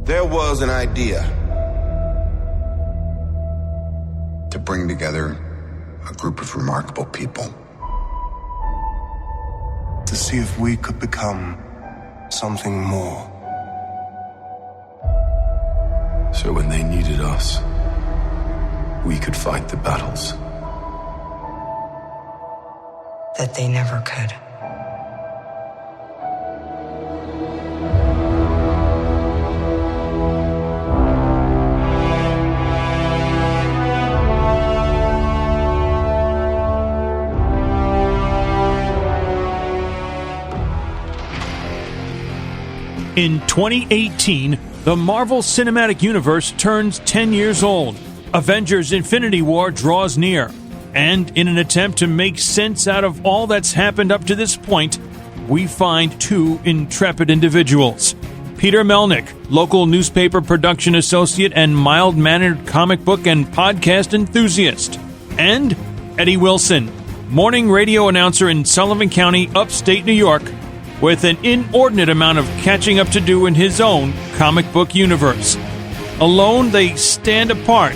There was an idea to bring together a group of remarkable people. To see if we could become something more. So when they needed us, we could fight the battles that they never could. In 2018, the Marvel Cinematic Universe turns 10 years old. Avengers Infinity War draws near. And in an attempt to make sense out of all that's happened up to this point, we find two intrepid individuals. Peter Melnick, local newspaper production associate and mild-mannered comic book and podcast enthusiast. And Eddie Wilson, morning radio announcer in Sullivan County, upstate New York, with an inordinate amount of catching up to do in his own comic book universe. Alone, they stand apart.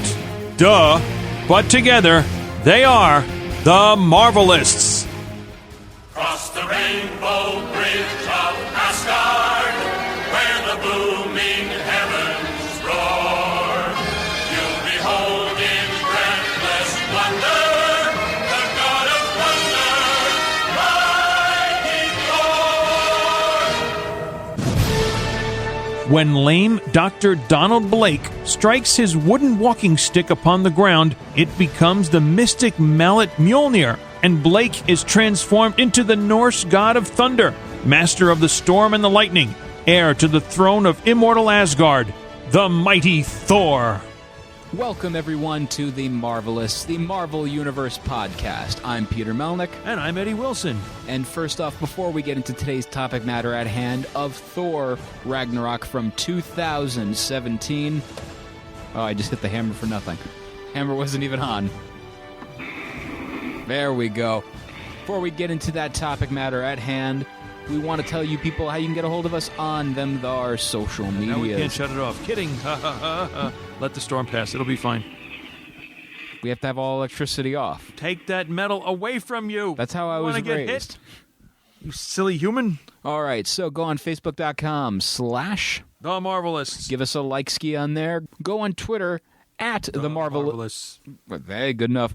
Duh. But together, they are the Marvelists. Cross the rainbow bridge of Asgard, where the booming heavens roar. You'll behold in breathless wonder the God of thunder, mighty Thor. When lame Dr. Donald Blake strikes his wooden walking stick upon the ground, it becomes the mystic mallet Mjolnir, and Blake is transformed into the Norse god of thunder, master of the storm and the lightning, heir to the throne of immortal Asgard, the mighty Thor. Welcome, everyone, to the Marvelists, the Marvel Universe podcast. I'm Peter Melnick. And I'm Eddie Wilson. And first off, before we get into today's topic matter at hand of Thor Ragnarok from 2017... Oh, I just hit the hammer for nothing. Hammer wasn't even on. There we go. Before we get into that topic matter at hand, we want to tell you people how you can get a hold of us on our social media. Now we can't shut it off. Kidding. Let the storm pass. It'll be fine. We have to have all electricity off. Take that metal away from you. That's how I was raised. Get hit? You silly human. All right, so go on Facebook.com/The Marvelists. Give us a like ski on there. Go on Twitter @The Marvelists. Hey, good enough.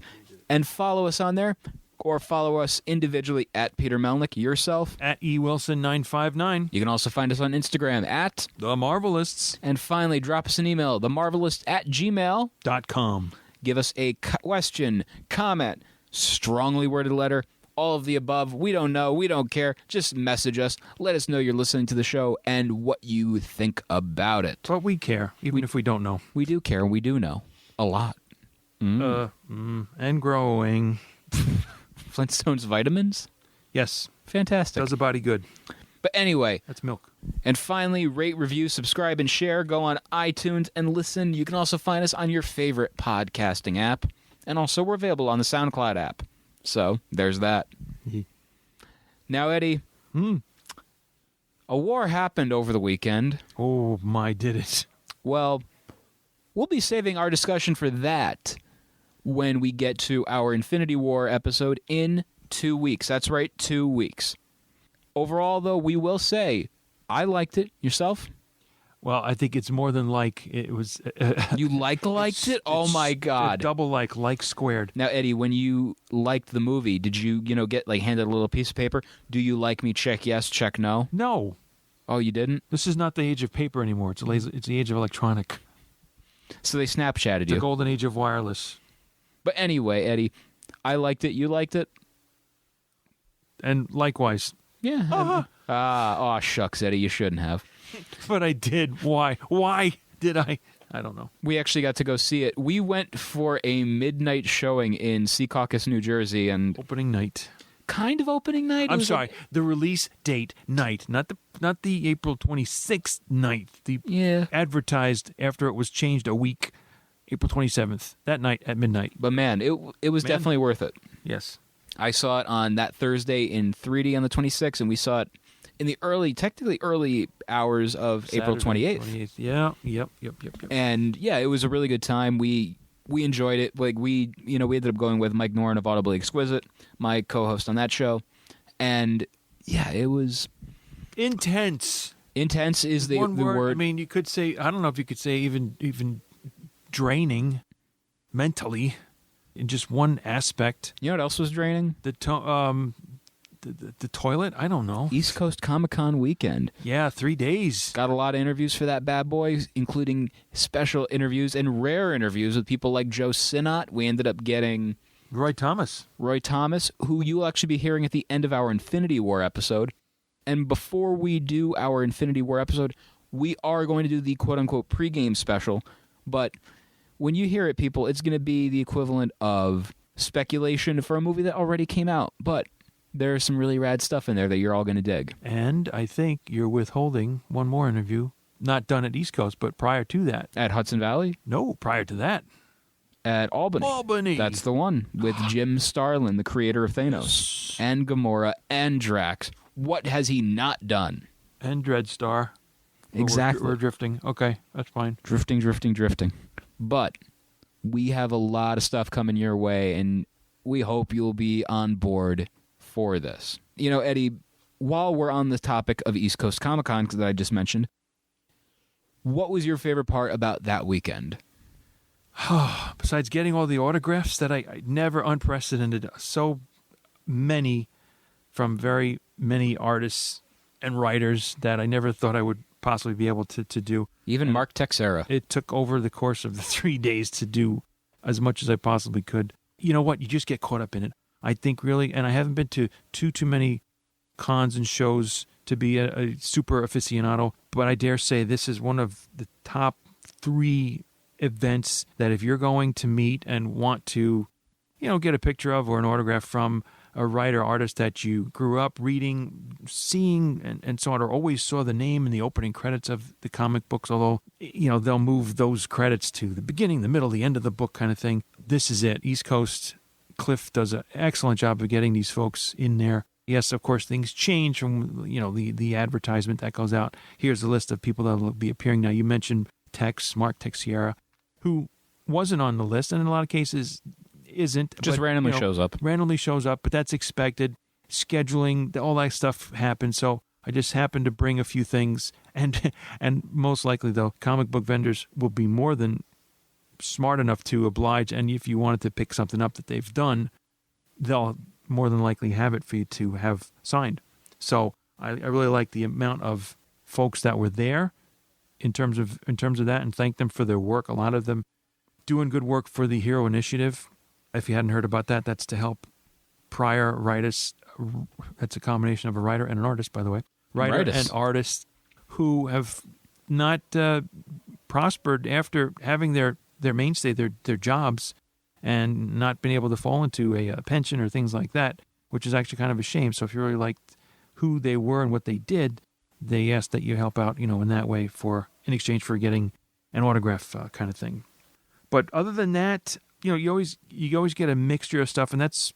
And follow us on there. Or follow us individually @Peter Melnick, yourself @EWilson959. You can also find us on Instagram The Marvelists. And finally, drop us an email, themarvelist@gmail.com. Give us a question, comment, strongly worded letter, all of the above. We don't know. We don't care. Just message us. Let us know you're listening to the show and what you think about it. But we care, even if we don't know. We do care. We do know. A lot. And growing. Flintstones vitamins? Yes. Fantastic. Does the body good. But anyway. That's milk. And finally, rate, review, subscribe, and share. Go on iTunes and listen. You can also find us on your favorite podcasting app. And also, we're available on the SoundCloud app. So, there's that. Now, Eddie. A war happened over the weekend. Oh, my, did it. Well, we'll be saving our discussion for that when we get to our Infinity War episode in 2 weeks. That's right, 2 weeks. Overall, though, we will say, I liked it. Yourself? Well, I think it's more than like. It was. You liked it? Oh, my God. Double like squared. Now, Eddie, when you liked the movie, did you, get handed a little piece of paper? Do you like me? Check yes, check no? No. Oh, you didn't? This is not the age of paper anymore. It's the age of electronic. So they Snapchatted you. The golden age of wireless. But anyway, Eddie, I liked it. You liked it? And likewise. Yeah. Oh, shucks, Eddie, you shouldn't have. But I did. Why? Why did I? I don't know. We actually got to go see it. We went for a midnight showing in Secaucus, New Jersey, and opening night. Kind of opening night. I'm sorry. The release date night, not the April 26th night. The advertised after it was changed a week, April 27th. That night at midnight. But man, it was definitely worth it. Yes. I saw it on that Thursday in 3D on the 26th, and we saw it in the technically early hours of April 28th. Yeah, yep. And yeah, it was a really good time. We enjoyed it. Like we ended up going with Mike Noren of Audibly Exquisite, my co-host on that show, and yeah, it was intense. Intense is the word. I mean, you could say, I don't know if you could say even draining mentally in just one aspect. You know what else was draining? The toilet? I don't know. East Coast Comic-Con weekend. Yeah, 3 days. Got a lot of interviews for that bad boy, including special interviews and rare interviews with people like Joe Sinnott. We ended up getting Roy Thomas, who you'll actually be hearing at the end of our Infinity War episode. And before we do our Infinity War episode, we are going to do the quote-unquote pregame special. But when you hear it, people, it's going to be the equivalent of speculation for a movie that already came out. But there's some really rad stuff in there that you're all going to dig. And I think you're withholding one more interview, not done at East Coast, but prior to that. At Hudson Valley? No, prior to that. At Albany. Albany. That's the one, with Jim Starlin, the creator of Thanos, and Gamora, and Drax. What has he not done? And Dreadstar. Exactly. We're drifting. Okay, that's fine. Drifting. But we have a lot of stuff coming your way, and we hope you'll be on board for this. You know, Eddie, while we're on the topic of East Coast Comic-Con that I just mentioned, what was your favorite part about that weekend? Besides getting all the autographs that I never unprecedented, so many from very many artists and writers that I never thought I would possibly be able to do. Even Mark Texeira. It took over the course of the 3 days to do as much as I possibly could. You know what? You just get caught up in it. I think really, and I haven't been to too many cons and shows to be a super aficionado, but I dare say this is one of the top 3 events that if you're going to meet and want to, get a picture of or an autograph from a writer, artist that you grew up reading, seeing, and so on, or always saw the name in the opening credits of the comic books, although, they'll move those credits to the beginning, the middle, the end of the book kind of thing. This is it. East Coast, Cliff does an excellent job of getting these folks in there. Yes, of course, things change from, the advertisement that goes out. Here's the list of people that will be appearing. Now, you mentioned Mark Texeira, who wasn't on the list, and in a lot of cases isn't. Just randomly shows up. Randomly shows up, but that's expected. Scheduling, all that stuff happens. So I just happened to bring a few things, and most likely, though, comic book vendors will be more than smart enough to oblige, and if you wanted to pick something up that they've done, they'll more than likely have it for you to have signed. So I really like the amount of folks that were there in terms of that, and thank them for their work. A lot of them doing good work for the Hero Initiative. If you hadn't heard about that, that's to help prior writers. That's a combination of a writer and an artist, by the way. Writer and artists who have not prospered after having their mainstay, their jobs, and not been able to fall into a pension or things like that, which is actually kind of a shame. So if you really liked who they were and what they did, they ask that you help out, in that way in exchange for getting an autograph kind of thing. But other than that, you always get a mixture of stuff, and that's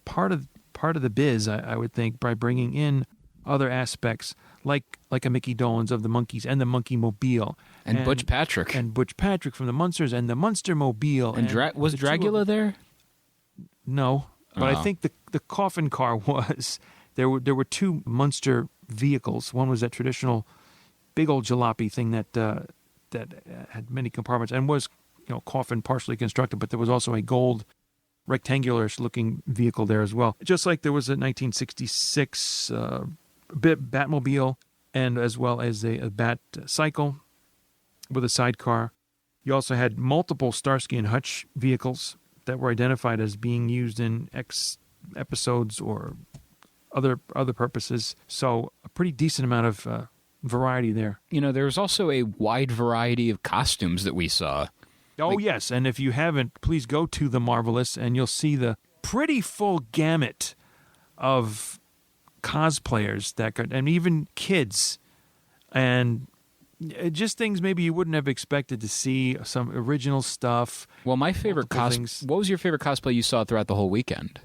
part of the biz, I would think, by bringing in other aspects like a Mickey Dolenz of the Monkees and the Monkey Mobile. And Butch Patrick. And Butch Patrick from the Munsters and the Munster Mobile. And was Dragula there? No, but I think the coffin car was. There were 2 Munster vehicles. One was that traditional big old jalopy thing that had many compartments and was coffin partially constructed, but there was also a gold rectangular looking vehicle there as well. Just like there was a 1966 Batmobile, and as well as a Bat cycle with a sidecar. You also had multiple Starsky and Hutch vehicles that were identified as being used in X episodes or other purposes. So a pretty decent amount of variety there. There was also a wide variety of costumes that we saw. Oh, yes, and if you haven't, please go to the Marvelists, and you'll see the pretty full gamut of cosplayers and even kids, and just things maybe you wouldn't have expected to see, some original stuff. Well, my favorite what was your favorite cosplay you saw throughout the whole weekend?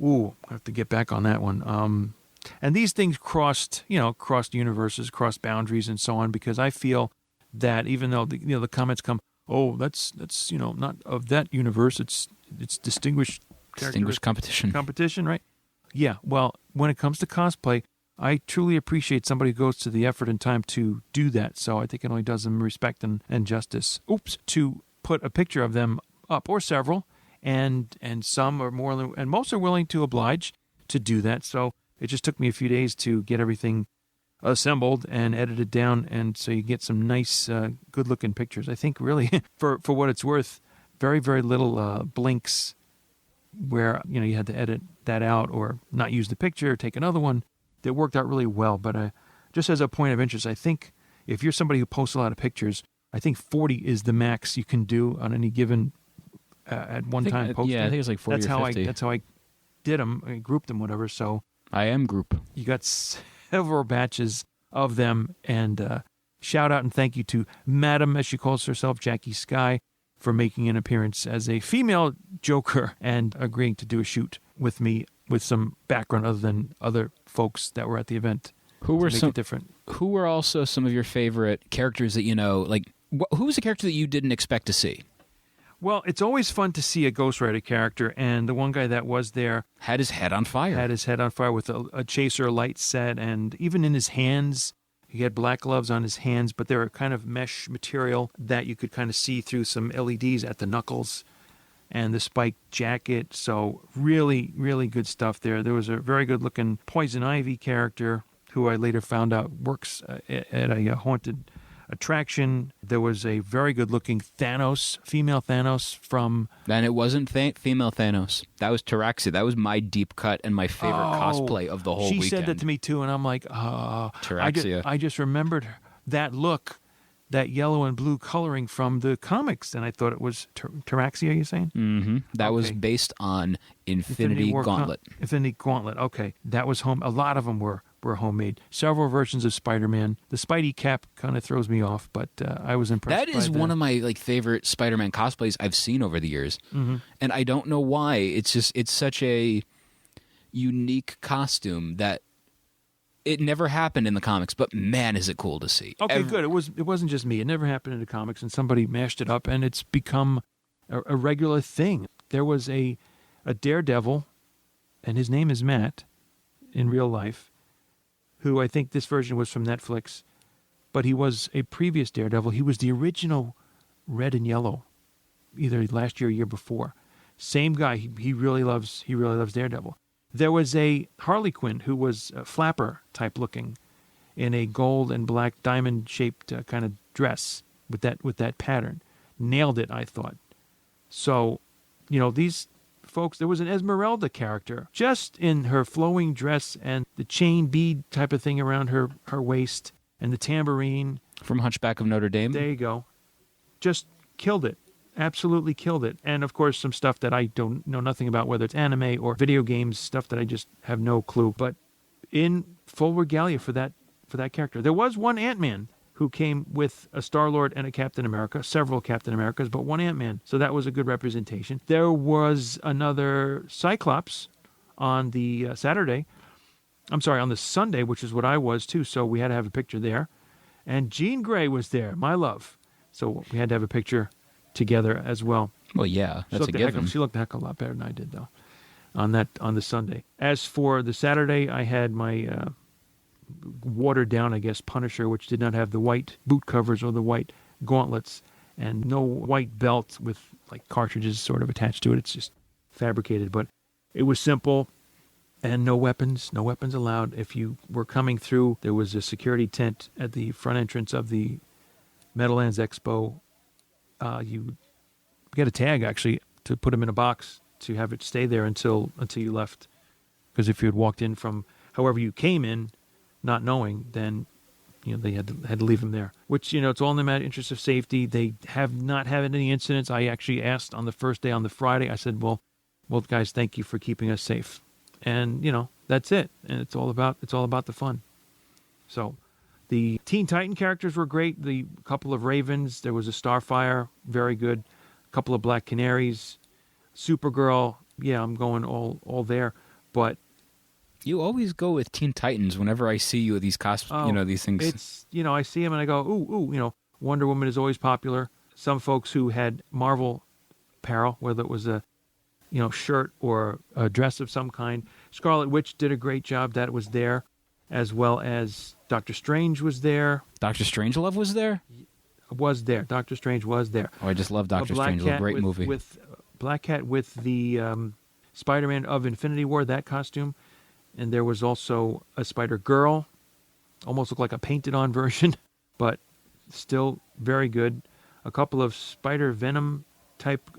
Ooh, I have to get back on that one. And these things crossed universes, crossed boundaries, and so on. Because I feel that even though the comments come, oh, that's not of that universe. It's distinguished competition, right? Yeah. Well, when it comes to cosplay, I truly appreciate somebody who goes to the effort and time to do that. So I think it only does them respect and justice. To put a picture of them up, or several, and some are more, and most are willing to oblige to do that. So it just took me a few days to get everything assembled and edited down, and so you get some nice, good-looking pictures. I think really, for what it's worth, very, very little blinks where you had to edit that out or not use the picture or take another one. That worked out really well. But just as a point of interest, I think if you're somebody who posts a lot of pictures, I think 40 is the max you can do on any given at one time posting. Yeah, I think it's like 40 or 50. That's how I did them. I grouped them, whatever. So I am group. You got several batches of them, and shout out and thank you to Madam, as she calls herself, Jackie Sky, for making an appearance as a female Joker and agreeing to do a shoot with me with some background other than other folks that were at the event. Who were also some of your favorite characters that who was a character that you didn't expect to see? Well, it's always fun to see a Ghost Rider character, and the one guy that was there had his head on fire. With a chaser light set, and even in his hands, he had black gloves on his hands, but they were kind of mesh material that you could kind of see through some LEDs at the knuckles, and the spiked jacket. So really, really good stuff there. There was a very good-looking Poison Ivy character who I later found out works at a haunted attraction. There was a very good-looking female Thanos from... And it wasn't female Thanos. That was Taraxia. That was my deep cut and my favorite cosplay of the whole weekend. She said that to me, too, and I'm like, Taraxia. I just remembered that look, that yellow and blue coloring from the comics, and I thought it was Taraxia, you're saying? Mm-hmm. That was based on Infinity Gauntlet. Infinity Gauntlet, okay. That was home. A lot of them were homemade. Several versions of Spider-Man. The Spidey cap kind of throws me off, but I was impressed. That is one of my favorite Spider-Man cosplays I've seen over the years. Mm-hmm. And I don't know why. It's such a unique costume that it never happened in the comics, but man, is it cool to see. Okay, good. It wasn't just me. It never happened in the comics, and somebody mashed it up, and it's become a regular thing. There was a Daredevil, and his name is Matt in real life, who I think this version was from Netflix, but he was a previous Daredevil. He was the original Red and Yellow, either last year or year before. Same guy. He really loves Daredevil. There was a Harley Quinn who was Flapper type looking, in a gold and black diamond shaped kind of dress with that pattern. Nailed it, I thought. So, these folks, there was an Esmeralda character, just in her flowing dress and the chain bead type of thing around her waist and the tambourine. From Hunchback of Notre Dame? There you go. Just killed it. Absolutely killed it. And, of course, some stuff that I don't know nothing about, whether it's anime or video games, stuff that I just have no clue. But in full regalia for that character. There was one Ant-Man who came with a Star-Lord and a Captain America, several Captain Americas, but one Ant-Man. So that was a good representation. There was another Cyclops on the on the Sunday, which is what I was too, so we had to have a picture there. And Jean Grey was there, my love. So we had to have a picture together as well. Well, yeah, that's a given. She looked a heck of a lot better than I did, though, on the Sunday. As for the Saturday, I had my watered down, I guess, Punisher, which did not have the white boot covers or the white gauntlets, and no white belt with cartridges sort of attached to it. It's just fabricated, but it was simple, and no weapons allowed. If you were coming through, there was a security tent at the front entrance of the Meadowlands Expo. You get a tag, actually, to put them in a box to have it stay there until you left. Because if you had walked in from however you came in, not knowing, then they had to leave them there. Which, it's all in the interest of safety. They have not had any incidents. I actually asked on the first day, on the Friday, I said, well, guys, thank you for keeping us safe. And, that's it. And it's all about the fun. So the Teen Titan characters were great. The couple of Ravens. There was a Starfire, very good. A couple of Black Canaries. Supergirl, yeah, I'm going all there. But You always go with Teen Titans whenever I see you with these these things. It's, I see them and I go, ooh, Wonder Woman is always popular. Some folks who had Marvel apparel, whether it was a, shirt or a dress of some kind. Scarlet Witch did a great job that was there, as well as Doctor Strange was there. Dr. Strangelove was there? Was there. Doctor Strange was there. Oh, I just love Doctor Strangelove. Great movie. With Black Cat with the Spider-Man of Infinity War, that costume. And there was also a Spider-Girl. Almost looked like a painted-on version, but still very good. A couple of Spider-Venom type,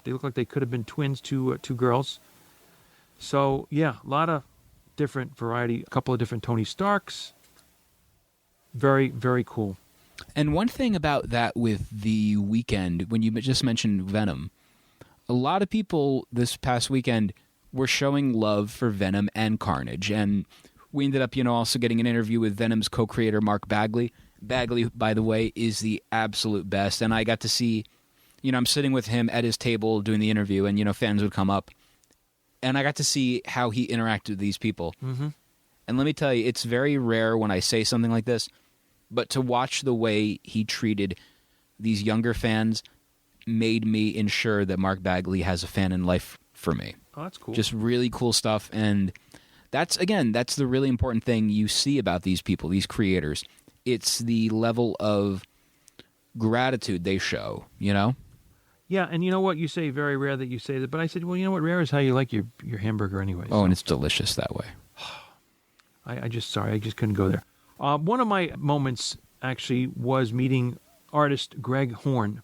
they look like they could have been twins, two girls. So, yeah, a lot of different variety. A couple of different Tony Starks. Very, very cool. And one thing about that with the weekend, when you just mentioned Venom, a lot of people this past weekend were showing love for Venom and Carnage. And we ended up, also getting an interview with Venom's co-creator, Mark Bagley. Bagley, by the way, is the absolute best. And I got to see, I'm sitting with him at his table doing the interview, and, fans would come up. And I got to see how he interacted with these people. Mm-hmm. And let me tell you, it's very rare when I say something like this, but to watch the way he treated these younger fans made me ensure that Mark Bagley has a fan in life for me. Oh, that's cool. Just really cool stuff. And that's the really important thing you see about these people, these creators. It's the level of gratitude they show, Yeah, and you know what? You say very rare that you say that, but I said, well, you know what? Rare is how you like your hamburger anyway. Oh, and it's delicious that way. I just couldn't go there. One of my moments, actually, was meeting artist Greg Horn,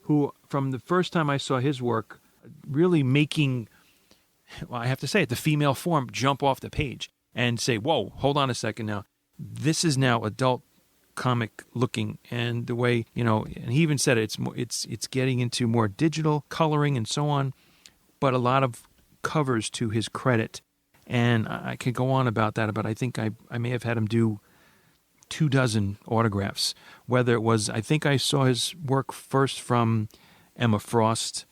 who, from the first time I saw his work, really making, I have to say it, the female form jump off the page and say, whoa, hold on a second now. This is now adult comic looking, and the way, and he even said it's getting into more digital coloring and so on, but a lot of covers to his credit. And I could go on about that, but I think I may have had him do 24 autographs. Whether it was, I think I saw his work first from Emma Frost.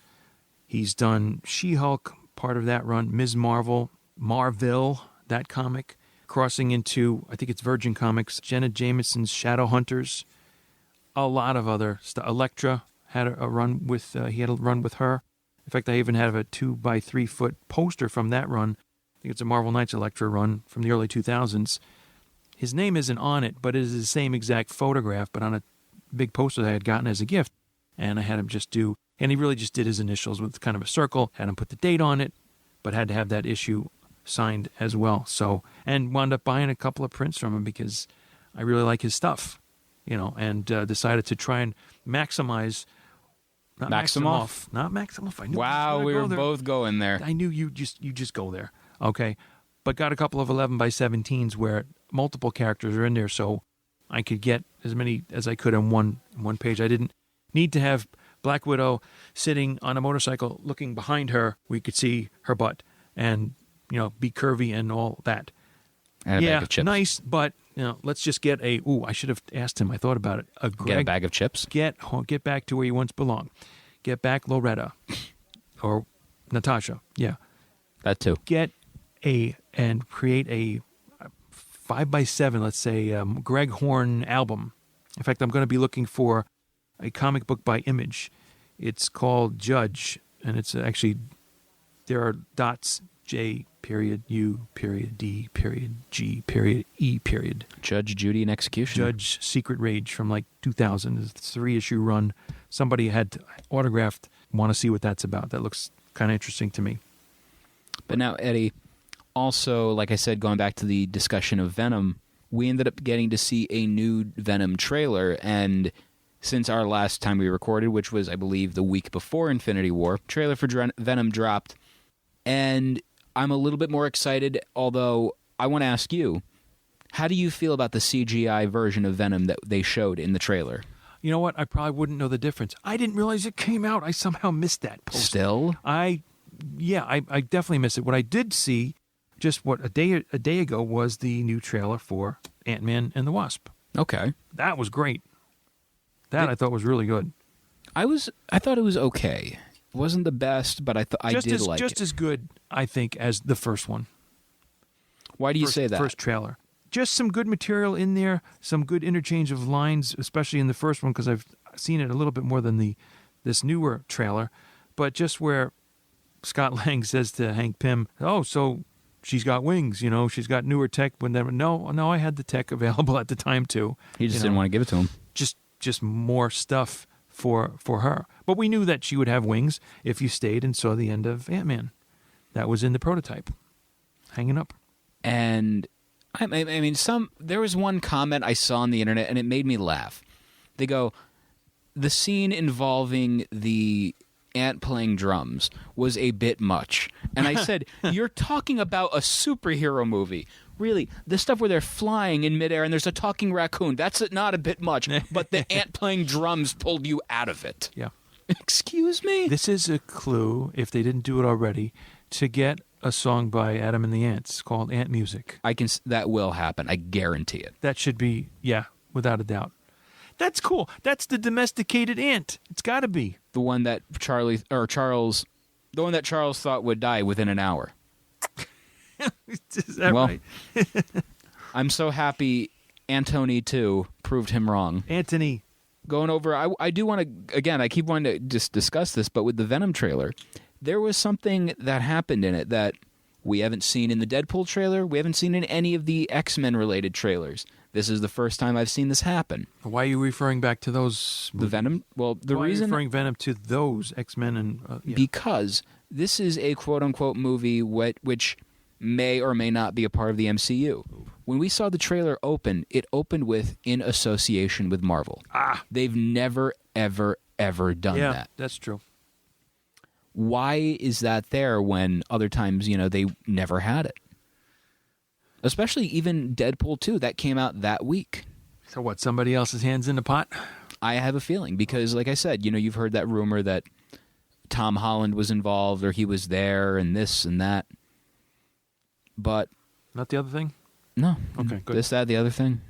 He's done She-Hulk, part of that run, Ms. Marvel, Marvel, that comic, crossing into, I think it's Virgin Comics, Jenna Jameson's Shadowhunters, a lot of other stuff. Elektra had a run with, he had a run with her. In fact, I even have a 2x3 foot poster from that run. I think it's a Marvel Knights Elektra run from the early 2000s. His name isn't on it, but it is the same exact photograph, but on a big poster that I had gotten as a gift. And I had him just do, and he really just did his initials with kind of a circle, had him put the date on it, but had to have that issue signed as well. So, and wound up buying a couple of prints from him because I really like his stuff, and decided to try and maximize. Not Maximoff. I knew wow, we were both going there. I knew you just go there. Okay, but got a couple of 11x17s where multiple characters are in there, so I could get as many as I could on one page. I didn't need to have Black Widow sitting on a motorcycle looking behind her. We could see her butt and be curvy and all that. And a bag of chips. Nice, but let's just get a. Ooh, I should have asked him. I thought about it. Get a bag of chips. Get back to where you once belonged. Get back Loretta or Natasha. Yeah, that too. Get and create a 5x7, let's say, Greg Horn album. In fact, I'm going to be looking for a comic book by Image. It's called Judge, and it's actually, there are dots, J period, U period, D period, G period, E period. Judge, Judy, and Executioner. Judge, Secret Rage from like 2000. It's a 3-issue run. Somebody had autographed. Want to see what that's about. That looks kind of interesting to me. But now, Eddie, also, like I said, going back to the discussion of Venom, we ended up getting to see a new Venom trailer, and since our last time we recorded, which was, I believe, the week before Infinity War, trailer for Venom dropped, and I'm a little bit more excited, although I want to ask you, how do you feel about the CGI version of Venom that they showed in the trailer? You know what? I probably wouldn't know the difference. I didn't realize it came out. I somehow missed that post. Still? I definitely missed it. What I did see, just a day ago, was the new trailer for Ant-Man and the Wasp. Okay. That was great. I thought was really good. I thought it was okay. It wasn't the best, but I did like it. Just as good, I think, as the first one. Why do you say that? First trailer. Just some good material in there, some good interchange of lines, especially in the first one, because I've seen it a little bit more than this newer trailer. But just where Scott Lang says to Hank Pym, "Oh, so she's got wings, she's got newer tech." When no, I had the tech available at the time too. He just didn't want to give it to him. Just more stuff for her. But we knew that she would have wings if you stayed and saw the end of Ant-Man. That was in the prototype, hanging up. And I mean, there was one comment I saw on the internet, and it made me laugh. They go, the scene involving the ant playing drums was a bit much. And I said, you're talking about a superhero movie. Really, the stuff where they're flying in midair and there's a talking raccoon, that's not a bit much. But the ant playing drums pulled you out of it. Yeah. Excuse me? This is a clue, if they didn't do it already, to get a song by Adam and the Ants called Ant Music. That will happen. I guarantee it. That should be, without a doubt. That's cool. That's the domesticated ant. It's got to be. The one that Charles thought would die within an hour. Is that right? I'm so happy Antony 2 proved him wrong. Anthony. Going over, I do want to, again, I keep wanting to just discuss this, but with the Venom trailer, there was something that happened in it that we haven't seen in the Deadpool trailer. We haven't seen in any of the X-Men related trailers. This is the first time I've seen this happen. Why are you referring back to those? The Venom? Well, the Why reason... are you referring Venom to those X-Men and... Because this is a quote-unquote movie which may or may not be a part of the MCU. When we saw the trailer open, it opened with in association with Marvel. They've never, ever, ever done that. Yeah, that's true. Why is that there when other times, they never had it? Especially even Deadpool 2, that came out that week. So what, somebody else's hands in the pot? I have a feeling, because like I said, you've heard that rumor that Tom Holland was involved or he was there and this and that. But... Not the other thing? No. Okay, good. This, that, the other thing.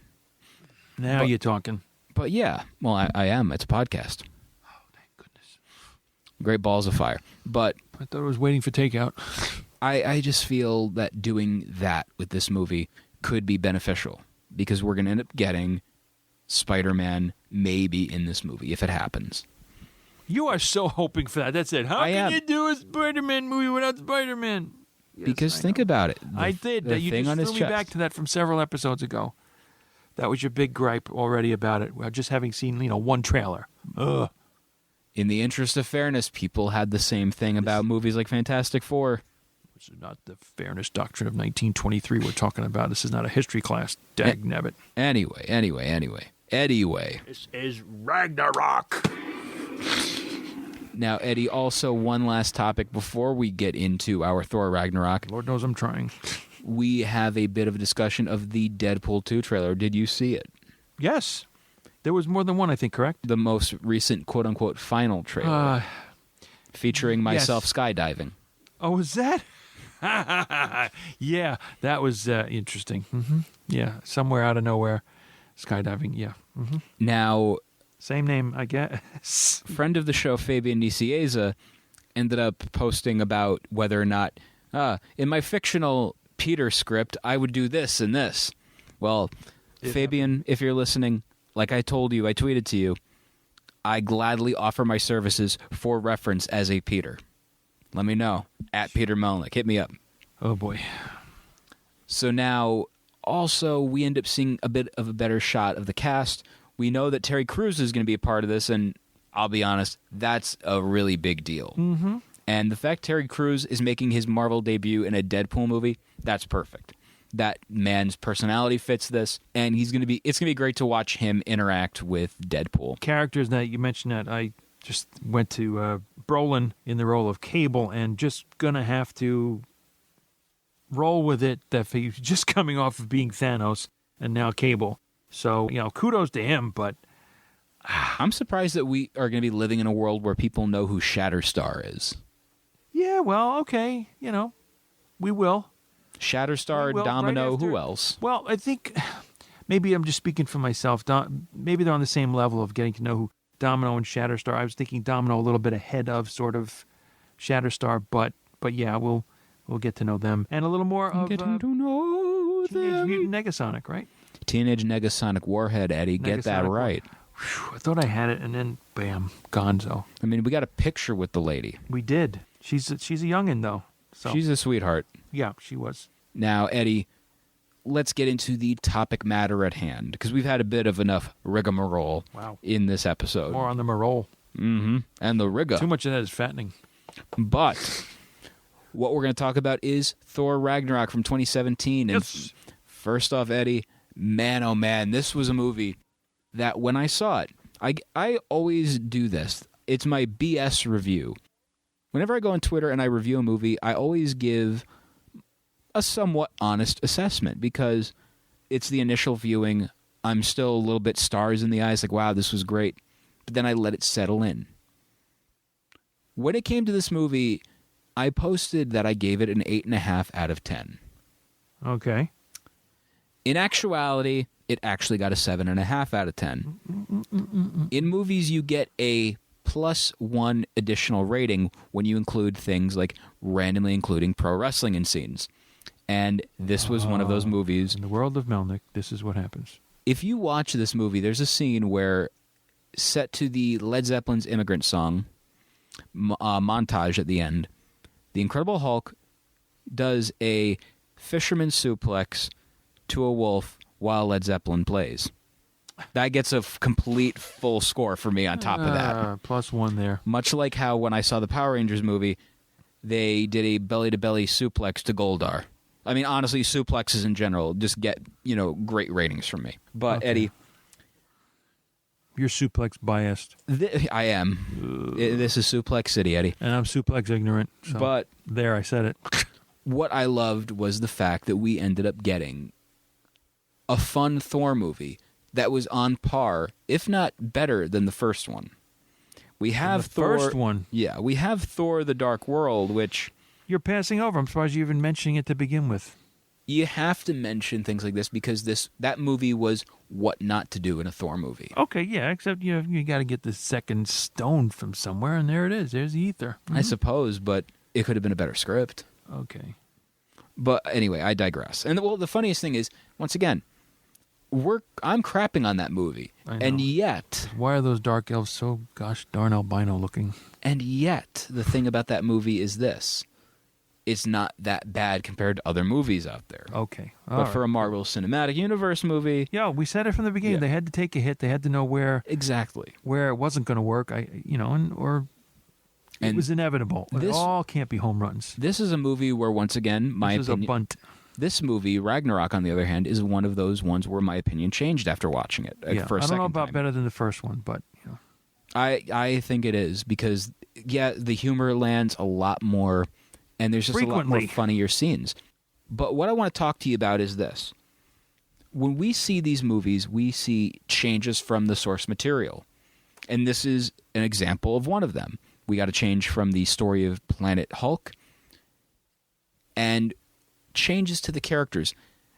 Now you're talking. But yeah, well, I am. It's a podcast. Oh, thank goodness. Great balls of fire. But... I thought I was waiting for takeout. I just feel that doing that with this movie could be beneficial, because we're going to end up getting Spider-Man maybe in this movie if it happens. You are so hoping for that. That's it. How can you do a Spider-Man movie without Spider-Man? Yes, because think about it. I did. You just threw me back to that from several episodes ago. That was your big gripe already about it. Just having seen, one trailer. Ugh. In the interest of fairness, people had the same thing about movies like Fantastic Four. This is not the fairness doctrine of 1923 we're talking about. This is not a history class, dagnabbit. Anyway. This is Ragnarok. Now, Eddie, also one last topic before we get into our Thor Ragnarok. Lord knows I'm trying. We have a bit of a discussion of the Deadpool 2 trailer. Did you see it? Yes. There was more than one, I think, correct? The most recent quote-unquote final trailer. Featuring myself skydiving. Oh, was that? Yeah, that was interesting. Mm-hmm. Yeah, somewhere out of nowhere, skydiving. Yeah. Mm-hmm. Now, same name, I guess. Friend of the show, Fabian Nicieza, ended up posting about whether or not, in my fictional Peter script, I would do this and this. Well, Fabian, if you're listening, like I told you, I tweeted to you, I gladly offer my services for reference as a Peter. Let me know. At Peter Melnick. Hit me up. Oh, boy. So now, also, we end up seeing a bit of a better shot of the cast. We know that Terry Crews is going to be a part of this, and I'll be honest, that's a really big deal. Mm-hmm. And the fact Terry Crews is making his Marvel debut in a Deadpool movie, that's perfect. That man's personality fits this, and it's going to be great to watch him interact with Deadpool. Characters that you mentioned that I just went to Brolin in the role of Cable, and just going to have to roll with it that he's just coming off of being Thanos and now Cable. So, kudos to him, but... I'm surprised that we are going to be living in a world where people know who Shatterstar is. Yeah, well, okay, we will. Shatterstar, Domino, who else? Well, I think maybe I'm just speaking for myself. Maybe they're on the same level of getting to know who Domino and Shatterstar. I was thinking Domino a little bit ahead of sort of Shatterstar, but yeah, we'll get to know them and a little more of getting to know with Teenage Mutant Negasonic, right? Teenage Negasonic Warhead, Eddie. Get that Negasonic right. Whew, I thought I had it, and then bam, gonzo. I mean, we got a picture with the lady. We did. She's a youngin' though. So She's a sweetheart. yeah, she was. Now, Eddie, let's get into the topic matter at hand, because we've had a bit of enough rigmarole in this episode. More on the marole. Mm-hmm. And the rigga. Too much of that is fattening. But what we're going to talk about is Thor Ragnarok from 2017. And Yes. first off, Eddie, man, oh man, this was a movie that when I saw it, I always do this. It's my BS review. Whenever I go on Twitter and I review a movie, I always give a somewhat honest assessment because it's the initial viewing. I'm still a little bit stars in the eyes, like, wow, this was great. But then I let it settle in. When it came to this movie, I posted that I gave it an 8.5 out of 10. Okay. In actuality, it actually got a 7.5 out of 10. In movies, you get a +1 additional rating when you include things like randomly including pro wrestling in scenes. And this was one of those movies. In the world of Melnick, this is what happens. If you watch this movie, there's a scene where, set to the Led Zeppelin's Immigrant Song montage at the end, the Incredible Hulk does a fisherman suplex to a wolf while Led Zeppelin plays. That gets a complete full score for me on top of that. +1 there. Much like how when I saw the Power Rangers movie, they did a belly-to-belly suplex to Goldar. I mean, honestly, suplexes in general just get, great ratings from me. But, Okay. Eddie... You're suplex biased. I am. This is Suplex City, Eddie. And I'm suplex ignorant. So But... there, I said it. What I loved was the fact that we ended up getting a fun Thor movie that was on par, if not better, than the first one. We have Thor... first one? Yeah, we have Thor the Dark World, which... You're passing over. I'm surprised you're even mentioning it to begin with. You have to mention things like this because that movie was what not to do in a Thor movie. Okay, yeah, except you got to get the second stone from somewhere, and there it is. There's the ether. I suppose, but it could have been a better script. Okay. But anyway, I digress. And the funniest thing is, once again, I'm crapping on that movie. I know. And yet... Why are those dark elves so gosh darn albino looking? And yet, the thing about that movie is this. It's not that bad compared to other movies out there. Okay. But for a Marvel Cinematic Universe movie... Yeah, we said it from the beginning. Yeah. They had to take a hit. They had to know where Exactly. where it wasn't going to work. It was inevitable. It all can't be home runs. This is a movie where, once again, my This is opinion... a bunt. This movie, Ragnarok, on the other hand, is one of those ones where my opinion changed after watching it Yeah, for a I don't second know about time. better than the first one, but I think it is because, yeah, the humor lands a lot more, and there's just a lot more Frequently. funnier scenes. But what I want to talk to you about is this. When we see these movies, we see changes from the source material. And this is an example of one of them. We got a change from the story of Planet Hulk and changes to the characters.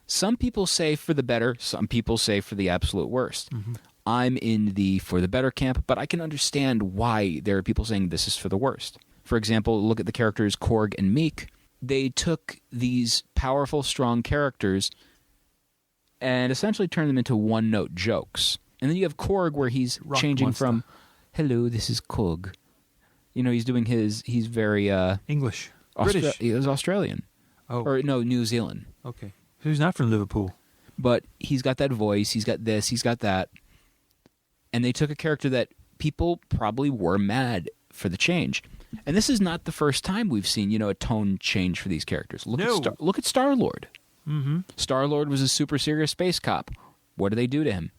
Some people say for the better, some people say for the absolute worst. Mm-hmm. I'm in the for the better camp, but I can understand why there are people saying this is for the worst. For example, look at the characters Korg and Meek. They took these powerful, strong characters and essentially turned them into one-note jokes. And then you have Korg where he's Rock changing monster. from, hello, this is Korg. He's doing he's very... English. British. He was Australian. Oh, Or, no, New Zealand. okay. So he's not from Liverpool. But he's got that voice, he's got this, he's got that. And they took a character that people probably were mad for the change. And this is not the first time we've seen, a tone change for these characters. Look at Star-Lord. Mm-hmm. Star-Lord was a super serious space cop. What do they do to him?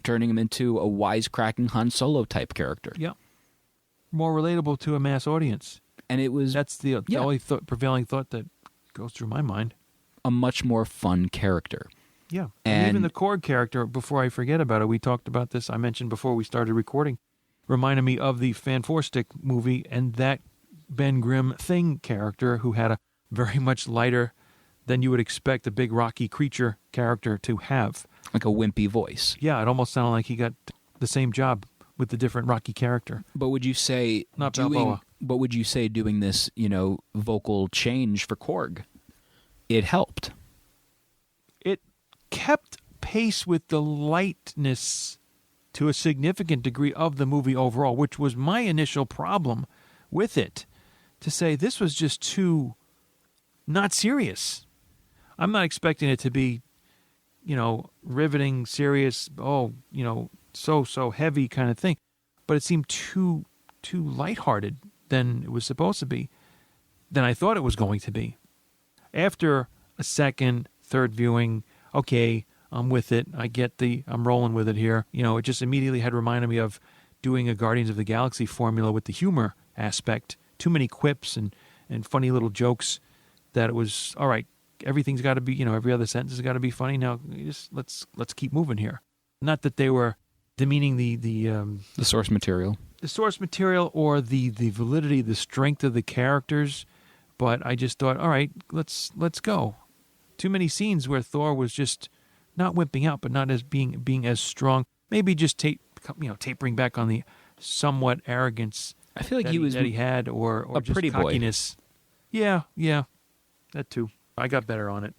Turning him into a wisecracking Han Solo type character. Yeah. More relatable to a mass audience. And it was That's the only prevailing thought that goes through my mind. a much more fun character. Yeah. And even And- the Korg character, before I forget about it, we talked about this, I mentioned before we started recording, reminded me of the Fan Four Stick movie and that Ben Grimm Thing character who had a very much lighter than you would expect a big rocky creature character to have. Like a wimpy voice. Yeah, it almost sounded like he got the same job with the different rocky character. But would you say Not doing Balboa. but would you say doing this, vocal change for Korg, it helped? It kept pace with the lightness to a significant degree of the movie overall, which was my initial problem with it, to say this was just too not serious. I'm not expecting it to be, riveting, serious, so heavy kind of thing, but it seemed too lighthearted than it was supposed to be, than I thought it was going to be. After a second, third viewing, okay, I'm with it. I'm rolling with it here. It just immediately had reminded me of doing a Guardians of the Galaxy formula with the humor aspect. Too many quips and funny little jokes that it was, all right, everything's got to be, every other sentence has got to be funny. Now, let's keep moving here. Not that they were demeaning the source material. The source material or the validity, the strength of the characters, but I just thought, all right, let's go. Too many scenes where Thor was just not wimping out, but not as being as strong. Maybe just tapering back on the somewhat arrogance. I feel like that he had, or a just pretty cockiness. Boy. Yeah, that too. I got better on it.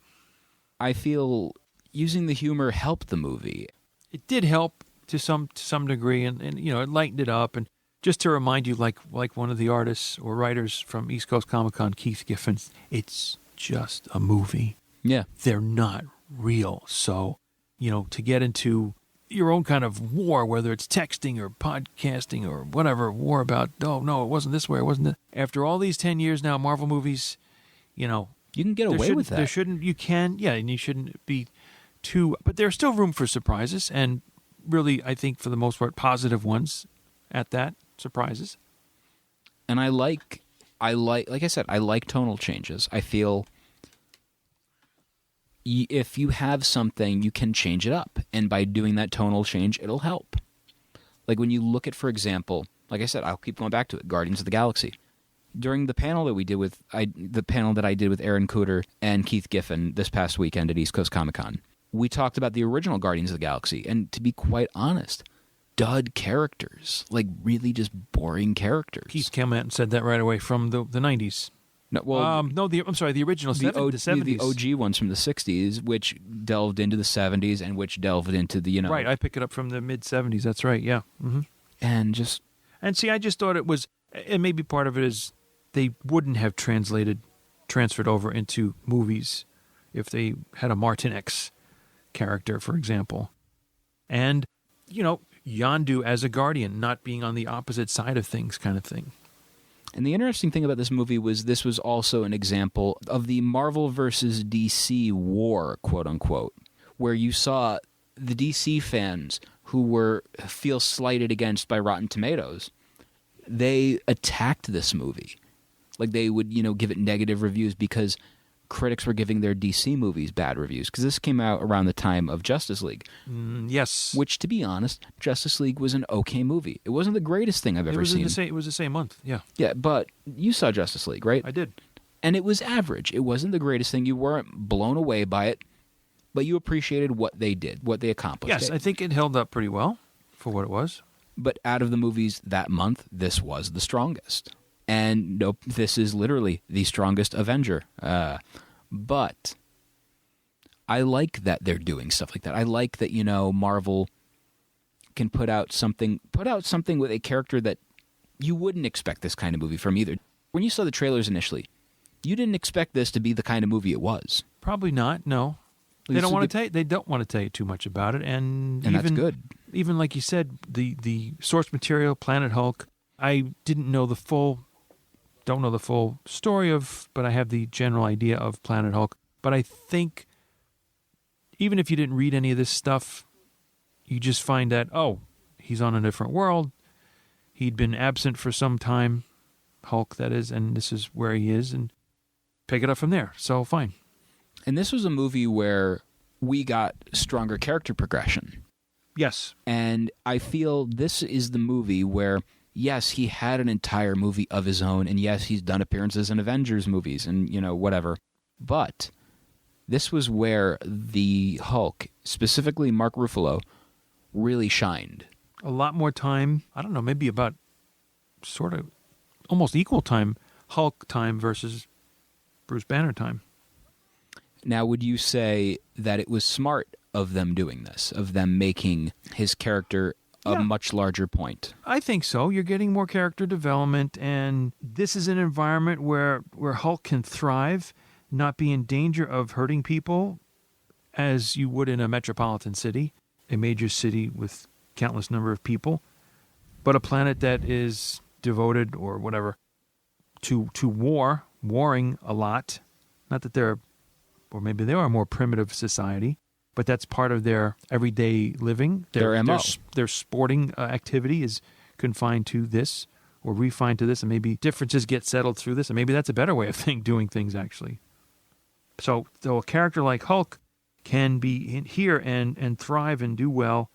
I feel using the humor helped the movie. It did help to some degree, and it lightened it up. And just to remind you, like one of the artists or writers from East Coast Comic Con, Keith Giffen, it's just a movie. Yeah, they're not real. So, to get into your own kind of war, whether it's texting or podcasting or whatever, war about, oh, no, it wasn't this way, it wasn't that. After all these 10 years now, Marvel movies, you can get away with that. And you shouldn't be too, but there's still room for surprises, and really, I think, for the most part, positive ones at that, surprises. And I like I said, I like tonal changes. I feel if you have something, you can change it up. And by doing that tonal change, it'll help. Like when you look at, for example, like I said, I'll keep going back to it, Guardians of the Galaxy. During the panel that we did with the panel that I did with Aaron Cooter and Keith Giffen this past weekend at East Coast Comic Con, we talked about the original Guardians of the Galaxy. And to be quite honest, dud characters, like really just boring characters. Keith came out and said that right away from the 90s. No, well, the original the 70s. The OG ones from the 60s, which delved into the 70s and which delved into the, Right, I pick it up from the mid-70s, that's right, yeah. Mm-hmm. And see, I just thought it was, and maybe part of it is they wouldn't have transferred over into movies if they had a Martin X character, for example. And, Yondu as a Guardian, not being on the opposite side of things kind of thing. And the interesting thing about this movie was this was also an example of the Marvel versus DC war, quote unquote, where you saw the DC fans who feel slighted against by Rotten Tomatoes. They attacked this movie. Like they would, give it negative reviews because critics were giving their DC movies bad reviews, because this came out around the time of Justice League. Yes. Which, to be honest, Justice League was an okay movie. It wasn't the greatest thing I've ever seen. It was the same month, yeah. Yeah, but you saw Justice League, right? I did. And it was average. It wasn't the greatest thing. You weren't blown away by it, but you appreciated what they did, what they accomplished. Yes, I think it held up pretty well for what it was. But out of the movies that month, this was the strongest. And nope, this is literally the strongest Avenger. But I like that they're doing stuff like that. I like that, Marvel can put out something with a character that you wouldn't expect this kind of movie from either. When you saw the trailers initially, you didn't expect this to be the kind of movie it was. Probably not, no. They don't want to tell you too much about it, and even, that's good. Even like you said, the source material, Planet Hulk, I don't know the full story of, but I have the general idea of Planet Hulk. But I think even if you didn't read any of this stuff, you just find that, he's on a different world. He'd been absent for some time, Hulk that is, and this is where he is, and pick it up from there. So fine. And this was a movie where we got stronger character progression. Yes. And I feel this is the movie where, yes, he had an entire movie of his own, and yes, he's done appearances in Avengers movies and, whatever. But this was where the Hulk, specifically Mark Ruffalo, really shined. A lot more time, I don't know, maybe about sort of almost equal time, Hulk time versus Bruce Banner time. Now, would you say that it was smart of them doing this, of them making his character a much larger point. I think so. You're getting more character development, and this is an environment where Hulk can thrive, not be in danger of hurting people as you would in a metropolitan city, a major city with countless number of people, but a planet that is devoted or whatever to warring a lot. Not that they're, or maybe they are a more primitive society, but that's part of their everyday living. Their MO. Their sporting activity is confined to this or refined to this, and maybe differences get settled through this, and maybe that's a better way of doing things, actually. So a character like Hulk can be here and thrive and do well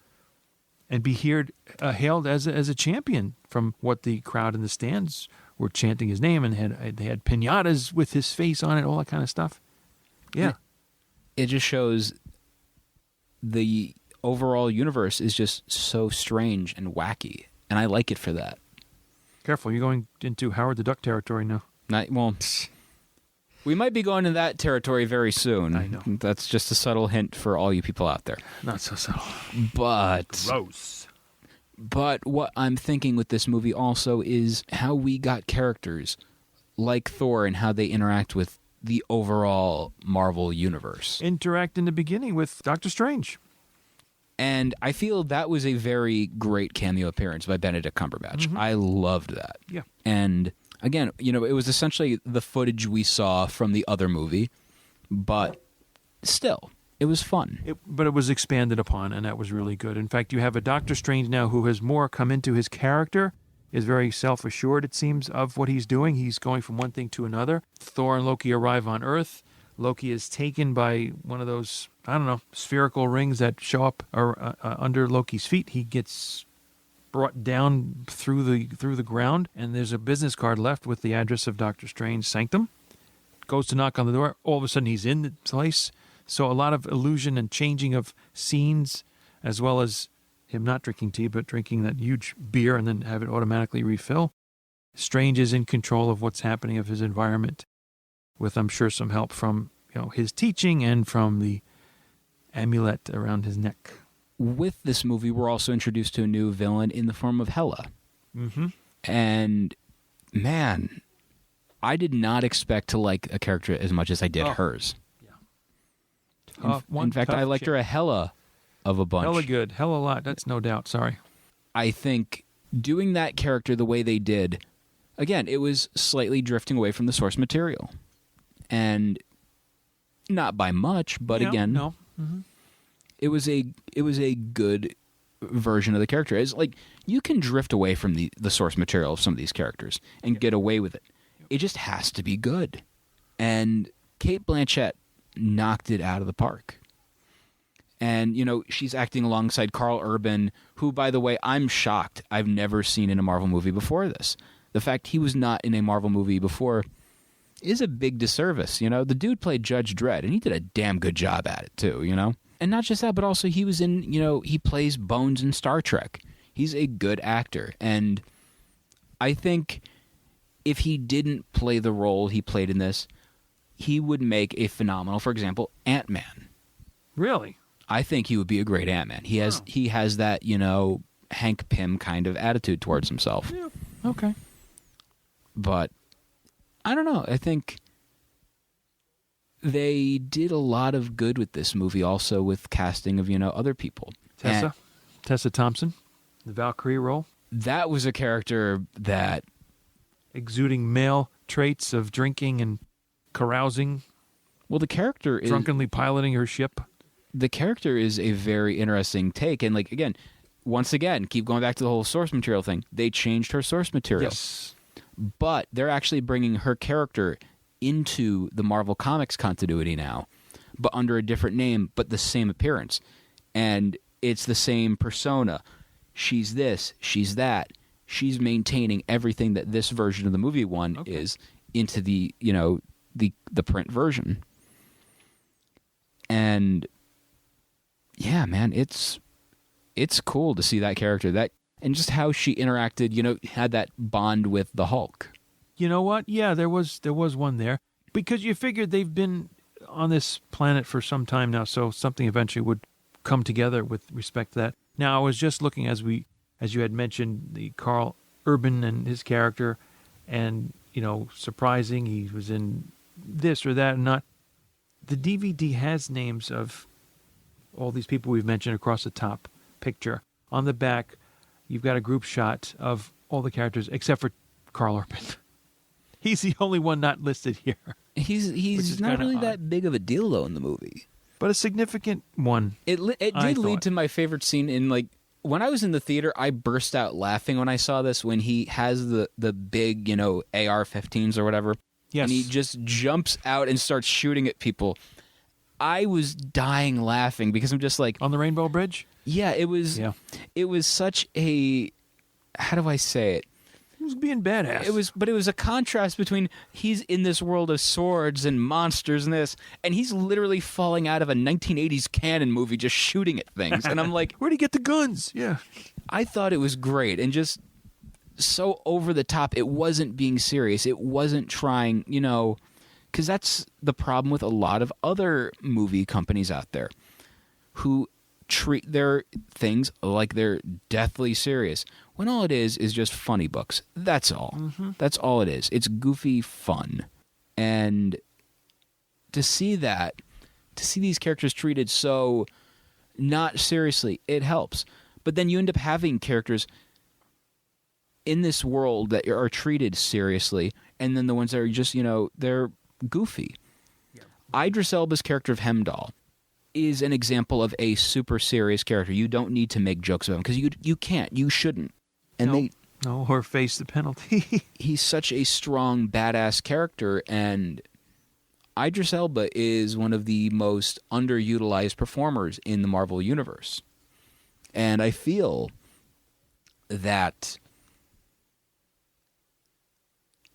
and be hailed as a champion from what the crowd in the stands were chanting his name, and they had piñatas with his face on it, all that kind of stuff. Yeah. It just shows the overall universe is just so strange and wacky, and I like it for that. Careful, you're going into Howard the Duck territory now. We might be going to that territory very soon. I know. That's just a subtle hint for all you people out there. Not so subtle. But Gross. But what I'm thinking with this movie also is how we got characters like Thor and how they interact with the overall Marvel universe. Interact in the beginning with Doctor Strange. And I feel that was a very great cameo appearance by Benedict Cumberbatch. Mm-hmm. I loved that. Yeah. And again, it was essentially the footage we saw from the other movie, but still, it was fun. But it was expanded upon, and that was really good. In fact, you have a Doctor Strange now who has more come into his character, is very self-assured, it seems, of what he's doing. He's going from one thing to another. Thor and Loki arrive on Earth. Loki is taken by one of those, spherical rings that show up under Loki's feet. He gets brought down through the ground, and there's a business card left with the address of Doctor Strange's sanctum. Goes to knock on the door. All of a sudden, he's in the place. So a lot of illusion and changing of scenes, as well as him not drinking tea, but drinking that huge beer and then have it automatically refill. Strange is in control of what's happening of his environment, with, I'm sure, some help from his teaching and from the amulet around his neck. With this movie, we're also introduced to a new villain in the form of Hela. Mm-hmm. And, man, I did not expect to like a character as much as I did hers. Yeah. In fact, I liked her a hella of a bunch. Hella good. Hella a lot. That's no doubt. Sorry. I think doing that character the way they did, again, it was slightly drifting away from the source material. And not by much, but again, no. Mm-hmm. It was a good version of the character. It's like you can drift away from the source material of some of these characters and get away with it. It just has to be good. And Cate Blanchett knocked it out of the park. And, she's acting alongside Karl Urban, who, by the way, I'm shocked I've never seen in a Marvel movie before this. The fact he was not in a Marvel movie before is a big disservice. The dude played Judge Dredd, and he did a damn good job at it, too, And not just that, but also he was in, he plays Bones in Star Trek. He's a good actor. And I think if he didn't play the role he played in this, he would make a phenomenal, for example, Ant-Man. Really? I think he would be a great Ant-Man. He has that, Hank Pym kind of attitude towards himself. Yeah. Okay. But I don't know. I think they did a lot of good with this movie also with casting of, other people. Tessa Thompson, the Valkyrie role. That was a character that exuding male traits of drinking and carousing. Well, the character is drunkenly piloting her ship. The character is a very interesting take. And once again, keep going back to the whole source material thing. They changed her source material. Yes. But they're actually bringing her character into the Marvel Comics continuity now, but under a different name, but the same appearance. And it's the same persona. She's this, she's that. She's maintaining everything that this version of the movie is into the, the print version. And yeah, man, it's cool to see that character, and just how she interacted, had that bond with the Hulk. You know what? Yeah, there was one there. Because you figured they've been on this planet for some time now, so something eventually would come together with respect to that. Now, I was just looking as you had mentioned, the Carl Urban and his character, and surprising, he was in this or that and not. The DVD has names of all these people we've mentioned across the top picture. On the back, you've got a group shot of all the characters except for Carl Urban. He's the only one not listed here. He's not really that big of a deal though in the movie, but a significant one. It did lead to my favorite scene in when I was in the theater. I burst out laughing when I saw this, when he has the big AR-15s or whatever. Yes. And he just jumps out and starts shooting at people. I was dying laughing because I'm just like, on the Rainbow Bridge. Yeah, it was. Yeah. It was such a, how do I say it? He was being badass. It was a contrast between he's in this world of swords and monsters and this, and he's literally falling out of a 1980s Cannon movie just shooting at things. And I'm like, where'd he get the guns? Yeah. I thought it was great and just so over the top. It wasn't being serious. It wasn't trying, because that's the problem with a lot of other movie companies out there who treat their things like they're deathly serious, when all it is just funny books. That's all. Mm-hmm. That's all it is. It's goofy fun. And to see these characters treated so not seriously, it helps. But then you end up having characters in this world that are treated seriously, and then the ones that are just, they're goofy. Yeah. Idris Elba's character of Hemdall is an example of a super serious character. You don't need to make jokes about him because you can't. You shouldn't. And or face the penalty. He's such a strong, badass character, and Idris Elba is one of the most underutilized performers in the Marvel Universe. And I feel that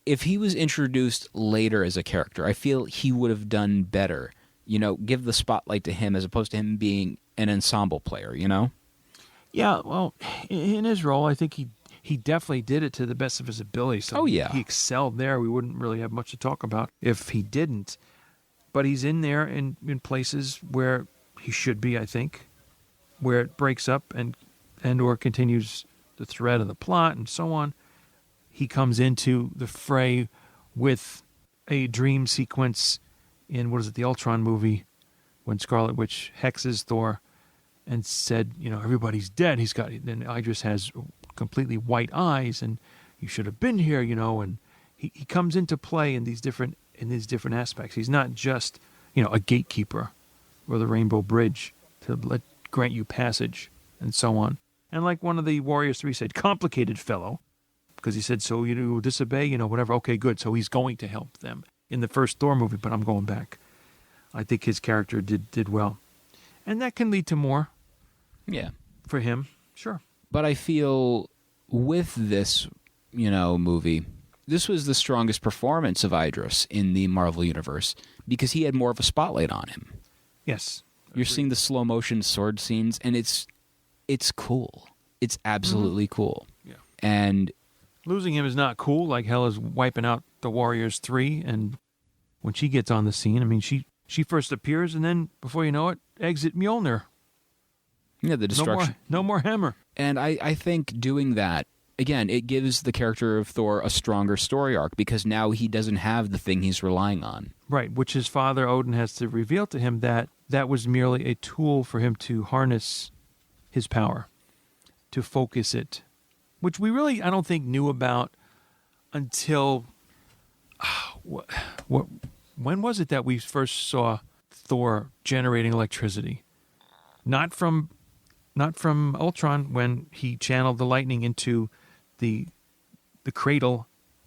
if he was introduced later as a character, I feel he would have done better. Give the spotlight to him as opposed to him being an ensemble player, Yeah, well, in his role, I think he definitely did it to the best of his ability. So he excelled there. We wouldn't really have much to talk about if he didn't. But he's in there in places where he should be, I think, where it breaks up and or continues the thread of the plot and so on. He comes into the fray with a dream sequence in, the Ultron movie, when Scarlet Witch hexes Thor and said, everybody's dead. Then Idris has completely white eyes, and you should have been here, and he comes into play in these different aspects. He's not just, a gatekeeper or the Rainbow Bridge to grant you passage and so on. And like one of the Warriors 3 said, complicated fellow, because he said, so you disobey, whatever. Okay, good. So he's going to help them in the first Thor movie, but I'm going back. I think his character did well. And that can lead to more. Yeah. For him, sure. But I feel with this, movie, this was the strongest performance of Idris in the Marvel Universe because he had more of a spotlight on him. Yes. You're seeing the slow motion sword scenes, and it's cool. It's absolutely cool. Yeah. And losing him is not cool, like hell is wiping out the Warriors 3, and when she gets on the scene, I mean, she first appears, and then, before you know it, exit Mjolnir. Yeah, the destruction. No more hammer. And I think doing that, again, it gives the character of Thor a stronger story arc, because now he doesn't have the thing he's relying on. Right, which his father, Odin, has to reveal to him that was merely a tool for him to harness his power, to focus it, which we really, I don't think, knew about until... when was it that we first saw Thor generating electricity? Not from Ultron, when he channeled the lightning into the cradle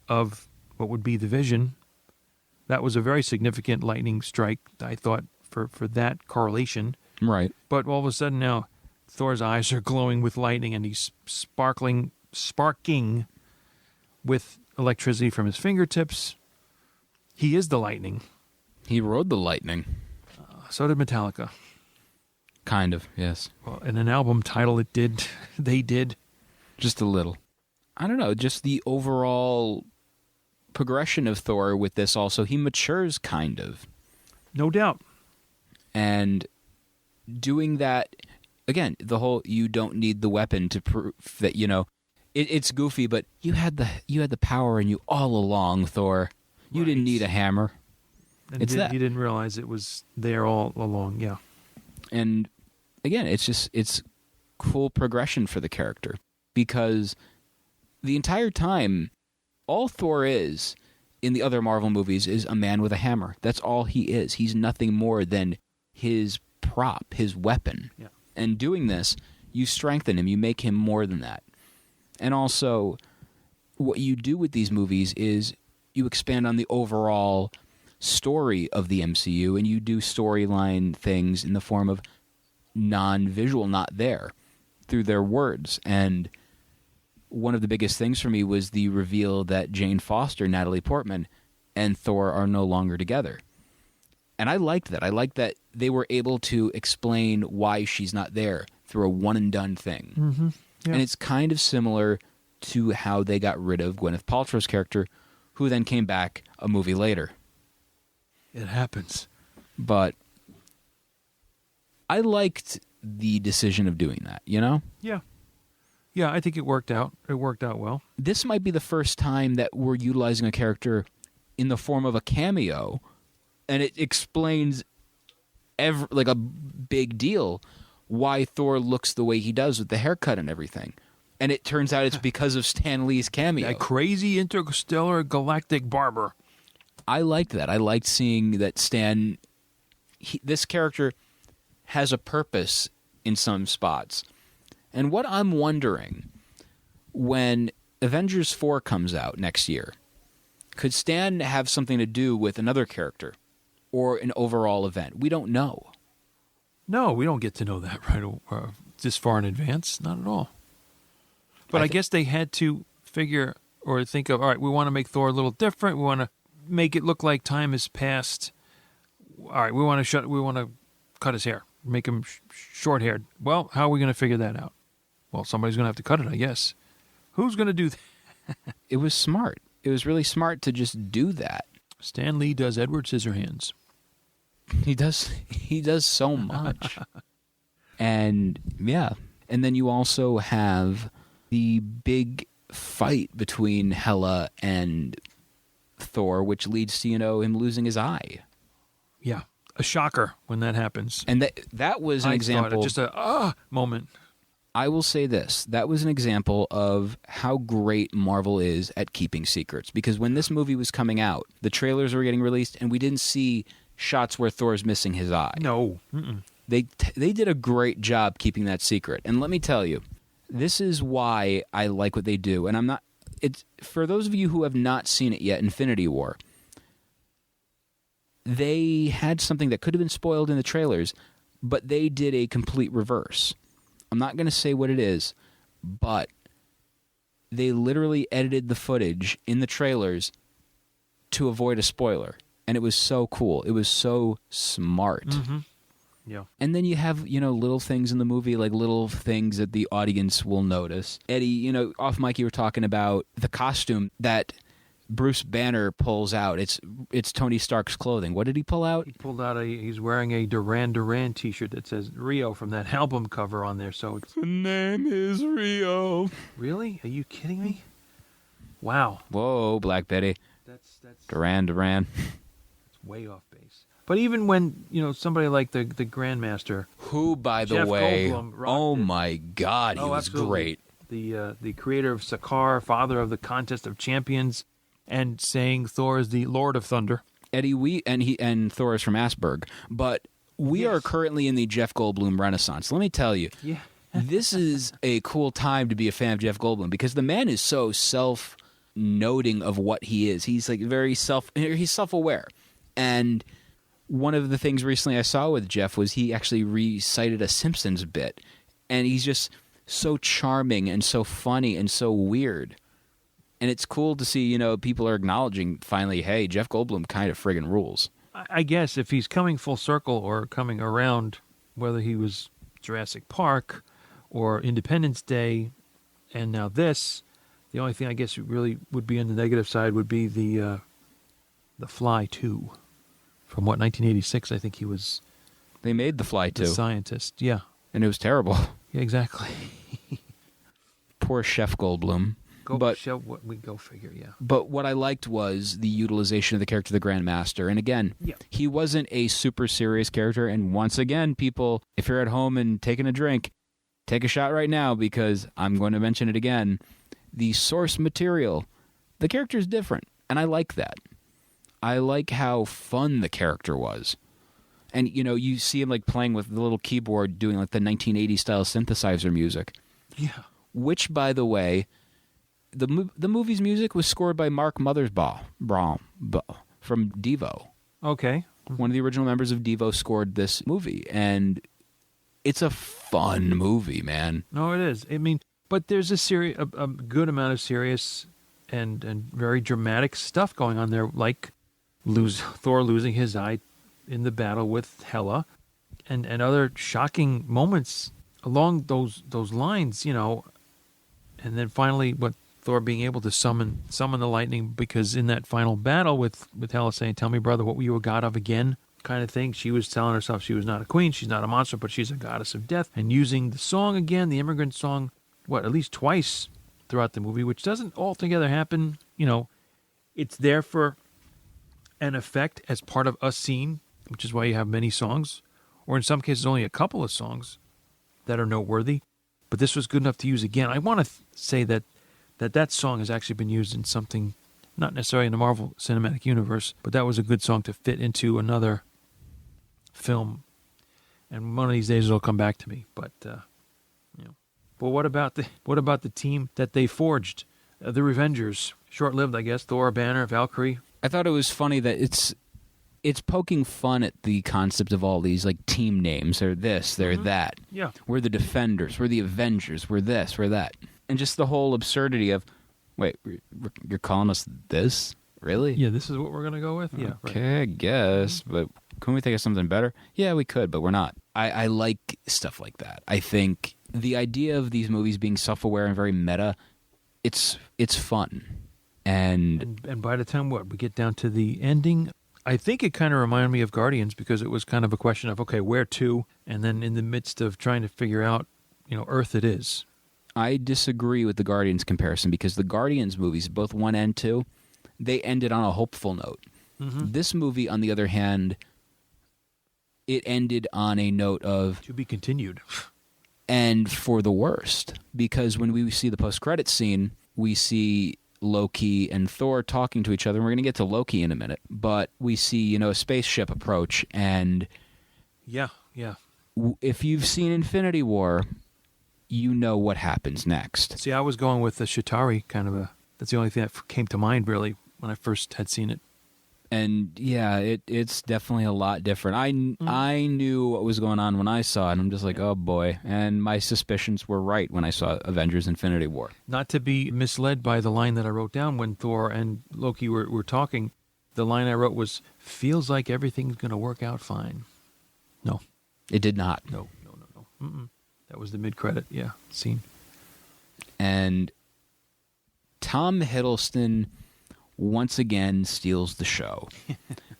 of what would be the Vision. That was a very significant lightning strike, I thought, for that correlation. Right. But all of a sudden now, Thor's eyes are glowing with lightning, and he's sparking with electricity from his fingertips. He is the lightning. He rode the lightning. So did Metallica. Kind of, yes. Well, in an album title, they did. Just a little. I don't know, just the overall progression of Thor with this also, he matures kind of. No doubt. And doing that, again, the whole you don't need the weapon to prove that, it's goofy, but you had the power in you all along, Thor. You didn't need a hammer. And it's that. You didn't realize it was there all along, yeah. And again, it's cool progression for the character, because the entire time, all Thor is in the other Marvel movies is a man with a hammer. That's all he is. He's nothing more than his prop, his weapon. Yeah. And doing this, you strengthen him. You make him more than that. And also, what you do with these movies is you expand on the overall story of the MCU, and you do storyline things in the form of non-visual, not there, through their words. And one of the biggest things for me was the reveal that Jane Foster, Natalie Portman, and Thor are no longer together. And I liked that. I liked that they were able to explain why she's not there through a one-and-done thing. Mm-hmm. Yeah. And it's kind of similar to how they got rid of Gwyneth Paltrow's character, who then came back a movie later. It happens. But I liked the decision of doing that, Yeah. Yeah, I think it worked out. It worked out well. This might be the first time that we're utilizing a character in the form of a cameo, and it explains like a big deal why Thor looks the way he does with the haircut and everything. And it turns out it's because of Stan Lee's cameo. A crazy interstellar galactic barber. I liked that. I liked seeing that Stan, this character has a purpose in some spots. And what I'm wondering, when Avengers 4 comes out next year, could Stan have something to do with another character or an overall event? We don't know. No, we don't get to know that right this far in advance. Not at all. But I guess they had to figure or think of, all right, we want to make Thor a little different. We want to make it look like time has passed. All right, we want to cut his hair, make him short-haired. Well, how are we going to figure that out? Well, somebody's going to have to cut it, I guess. Who's going to do that? It was smart. It was really smart to just do that. Stan Lee does Edward Scissorhands. He does so much. And yeah, and then you also have the big fight between Hela and Thor, which leads to, him losing his eye. Yeah, a shocker when that happens. And that was an example. Just a moment. I will say this. That was an example of how great Marvel is at keeping secrets. Because when this movie was coming out, the trailers were getting released, and we didn't see shots where Thor's missing his eye. No. Mm-mm. They did a great job keeping that secret. And let me tell you, this is why I like what they do. And it's for those of you who have not seen it yet, Infinity War, they had something that could have been spoiled in the trailers, but they did a complete reverse. I'm not going to say what it is, but they literally edited the footage in the trailers to avoid a spoiler. And it was so cool. It was so smart. Mm-hmm. Yeah. And then you have, little things in the movie, like little things that the audience will notice. Eddie, off mic you were talking about the costume that Bruce Banner pulls out. It's Tony Stark's clothing. What did he pull out? He pulled out he's wearing a Duran Duran t-shirt that says Rio from that album cover on there. So it's, the name is Rio. Really? Are you kidding me? Wow. Whoa, Black Betty. That's Duran. That's way off base. But even when, somebody like the Grandmaster, who, by the Jeff way, Goldblum oh my God, he was absolutely. great. The creator of Sakaar, father of the Contest of Champions, and saying Thor is the Lord of Thunder. Eddie, and Thor is from Asperg, but we are currently in the Jeff Goldblum renaissance. Let me tell you, this is a cool time to be a fan of Jeff Goldblum, because the man is so self-noting of what he is. He's like he's self-aware. And one of the things recently I saw with Jeff was he actually recited a Simpsons bit, and he's just so charming and so funny and so weird. And it's cool to see, people are acknowledging finally, hey, Jeff Goldblum kind of friggin' rules. I guess if he's coming full circle or coming around, whether he was Jurassic Park or Independence Day and now this, the only thing I guess really would be on the negative side would be the Fly 2. From 1986, I think he was... They made The Fly 2. The scientist, yeah. And it was terrible. Yeah, exactly. Poor Chef Goldblum. Go figure, yeah. But what I liked was the utilization of the character of the Grandmaster. And again, he wasn't a super serious character. And once again, people, if you're at home and taking a drink, take a shot right now because I'm going to mention it again. The source material, the character is different. And I like that. I like how fun the character was. And, you know, you see him like playing with the little keyboard doing like the 1980s style synthesizer music. Yeah. Which, by the way, the movie's music was scored by Mark Mothersbaugh from Devo. Okay. One of the original members of Devo scored this movie, and it's a fun movie, man. No, it is. I mean, but there's a good amount of serious and very dramatic stuff going on there, like Thor losing his eye in the battle with Hela, and other shocking moments along those lines, you know. And then finally, Thor being able to summon the lightning, because in that final battle with Hela saying, "Tell me, brother, what were you a god of again?" kind of thing. She was telling herself she was not a queen, she's not a monster, but she's a goddess of death. And using the song again, the immigrant song, at least twice throughout the movie, which doesn't altogether happen. You know, it's there for an effect as part of a scene, which is why you have many songs, or in some cases only a couple of songs that are noteworthy. But this was good enough to use again. I want to say that song has actually been used in something, not necessarily in the Marvel Cinematic Universe, but that was a good song to fit into another film. And one of these days it'll come back to me. But you know. But what about the team that they forged? The Revengers, short-lived, I guess. Thor, Banner, Valkyrie. I thought it was funny that it's poking fun at the concept of all these like team names. They're this, they're that. Yeah. We're the Defenders, we're the Avengers, we're this, we're that. And just the whole absurdity of, wait, you're calling us this? Really? Yeah, this is what we're going to go with? Yeah. Okay, right. I guess, but couldn't we think of something better? Yeah, we could, but we're not. I like stuff like that. I think the idea of these movies being self-aware and very meta, it's fun. And by the time we get down to the ending, I think it kind of reminded me of Guardians, because it was kind of a question of, okay, where to? And then in the midst of trying to figure out, you know, Earth it is. I disagree with the Guardians comparison, because the Guardians movies, both 1 and 2, they ended on a hopeful note. Mm-hmm. This movie, on the other hand, it ended on a note of... to be continued. And for the worst, because when we see the post-credits scene, we see Loki and Thor talking to each other, and we're going to get to Loki in a minute, but we see, you know, a spaceship approach, and... Yeah. If you've seen Infinity War, you know what happens next. See, I was going with the Chitauri kind of that's the only thing that came to mind, really, when I first had seen it. And yeah, it's definitely a lot different. I knew what was going on when I saw it, and I'm just like, oh boy. And my suspicions were right when I saw Avengers Infinity War. Not to be misled by the line that I wrote down when Thor and Loki were talking. The line I wrote was, feels like everything's going to work out fine. No. It did not. No. Mm-mm. That was the mid-credit, scene. And Tom Hiddleston once again steals the show.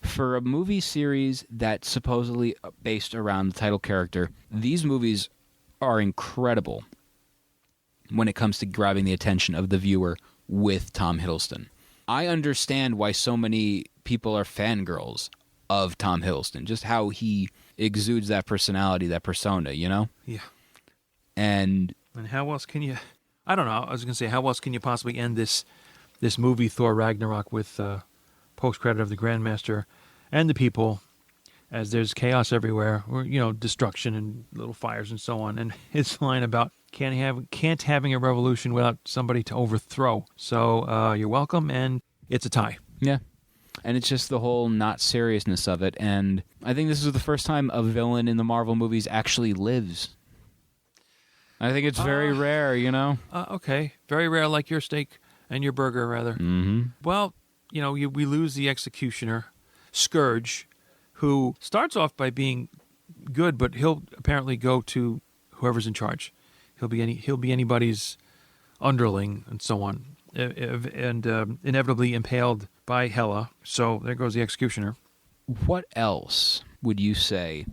For a movie series that's supposedly based around the title character, these movies are incredible when it comes to grabbing the attention of the viewer with Tom Hiddleston. I understand why so many people are fangirls of Tom Hiddleston, just how he exudes that personality, that persona, you know? Yeah. And how else can you... I don't know. I was going to say, how else can you possibly end this movie, Thor Ragnarok, with post-credit of the Grandmaster and the people, as there's chaos everywhere, or, you know, destruction and little fires and so on. And his line about can't having a revolution without somebody to overthrow. So you're welcome, and it's a tie. Yeah. And it's just the whole not seriousness of it. And I think this is the first time a villain in the Marvel movies actually lives. I think it's very rare, you know? Okay. Very rare, like your steak and your burger, rather. Mm-hmm. Well, you know, we lose the executioner, Scourge, who starts off by being good, but he'll apparently go to whoever's in charge. He'll be anybody's underling and so on, and inevitably impaled by Hela. So there goes the executioner. What else would you say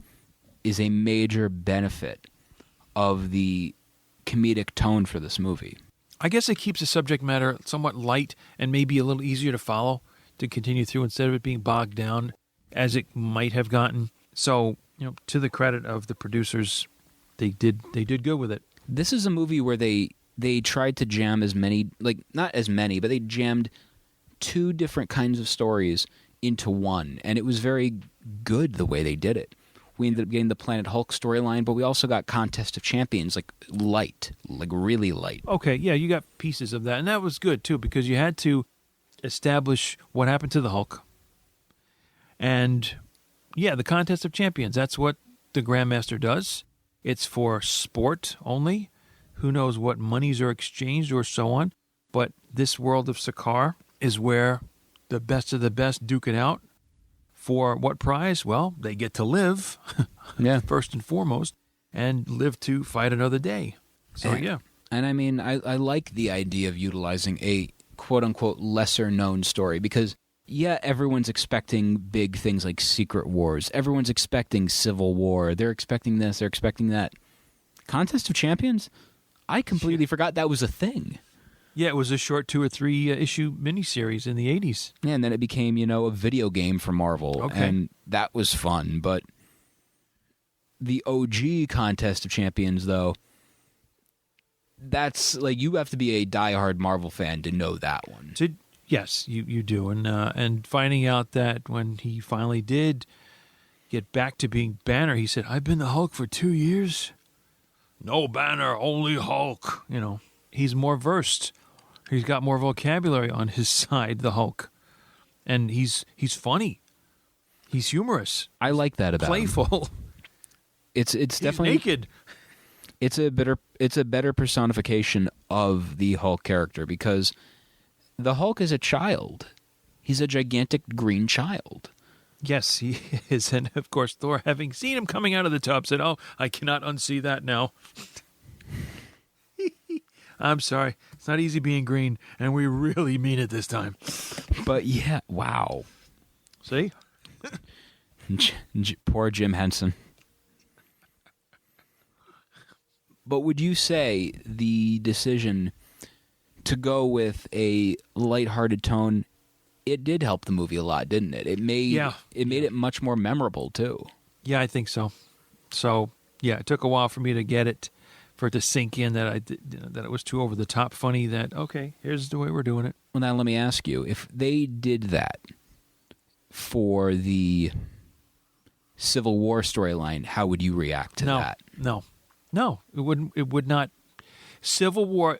is a major benefit of the comedic tone for this movie. I guess it keeps the subject matter somewhat light and maybe a little easier to follow to continue through instead of it being bogged down as it might have gotten. So, to the credit of the producers, they did good with it. This is a movie where they tried to jam as many, like not as many, but they jammed two different kinds of stories into one, and it was very good the way they did it. We ended up getting the Planet Hulk storyline, but we also got Contest of Champions, like really light. Okay, yeah, you got pieces of that, and that was good too because you had to establish what happened to the Hulk. And yeah, the Contest of Champions, that's what the Grandmaster does. It's for sport only. Who knows what monies are exchanged or so on. But this world of Sakaar is where the best of the best duke it out. For what prize? Well, they get to live, first and foremost, and live to fight another day. So, yeah. And I mean, I like the idea of utilizing a quote-unquote lesser-known story because, yeah, everyone's expecting big things like Secret Wars. Everyone's expecting Civil War. They're expecting this. They're expecting that. Contest of Champions? I completely forgot that was a thing. Yeah, it was a short 2 or 3 issue miniseries in the 80s. Yeah, and then it became, a video game for Marvel. Okay. And that was fun. But the OG Contest of Champions, though, that's like you have to be a diehard Marvel fan to know that one. Yes, you do. And finding out that when he finally did get back to being Banner, he said, I've been the Hulk for 2 years. No Banner, only Hulk. He's more versed. He's got more vocabulary on his side, the Hulk. And he's funny. He's humorous. I like that about him. Playful. It's definitely naked. It's a better personification of the Hulk character because the Hulk is a child. He's a gigantic green child. Yes, he is. And of course, Thor, having seen him coming out of the tub, said, "Oh, I cannot unsee that now." I'm sorry. It's not easy being green, and we really mean it this time. But yeah, wow. See? Poor Jim Henson. But would you say the decision to go with a lighthearted tone, it did help the movie a lot, didn't it? It made it much more memorable too. Yeah, I think so. So, yeah, it took a while for me to get it, for it to sink in that that it was too over the top funny. That okay, here's the way we're doing it. Well, now let me ask you: if they did that for the Civil War storyline, how would you react to that? No, it wouldn't. It would not. Civil War,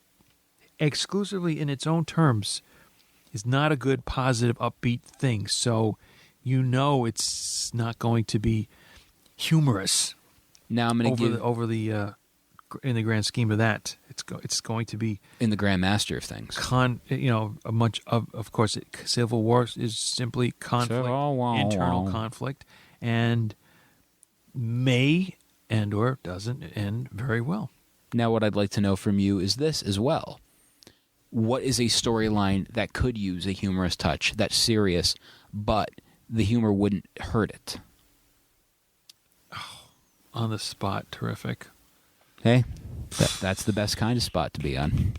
exclusively in its own terms, is not a good, positive, upbeat thing. So, it's not going to be humorous. Now I'm going to in the grand scheme of that, it's going to be in the Grandmaster of things. A much of course, Civil War is simply conflict, internal conflict, and may and or doesn't end very well. Now, what I'd like to know from you is this as well: what is a storyline that could use a humorous touch that's serious, but the humor wouldn't hurt it? On the spot, terrific. Hey, that's the best kind of spot to be on.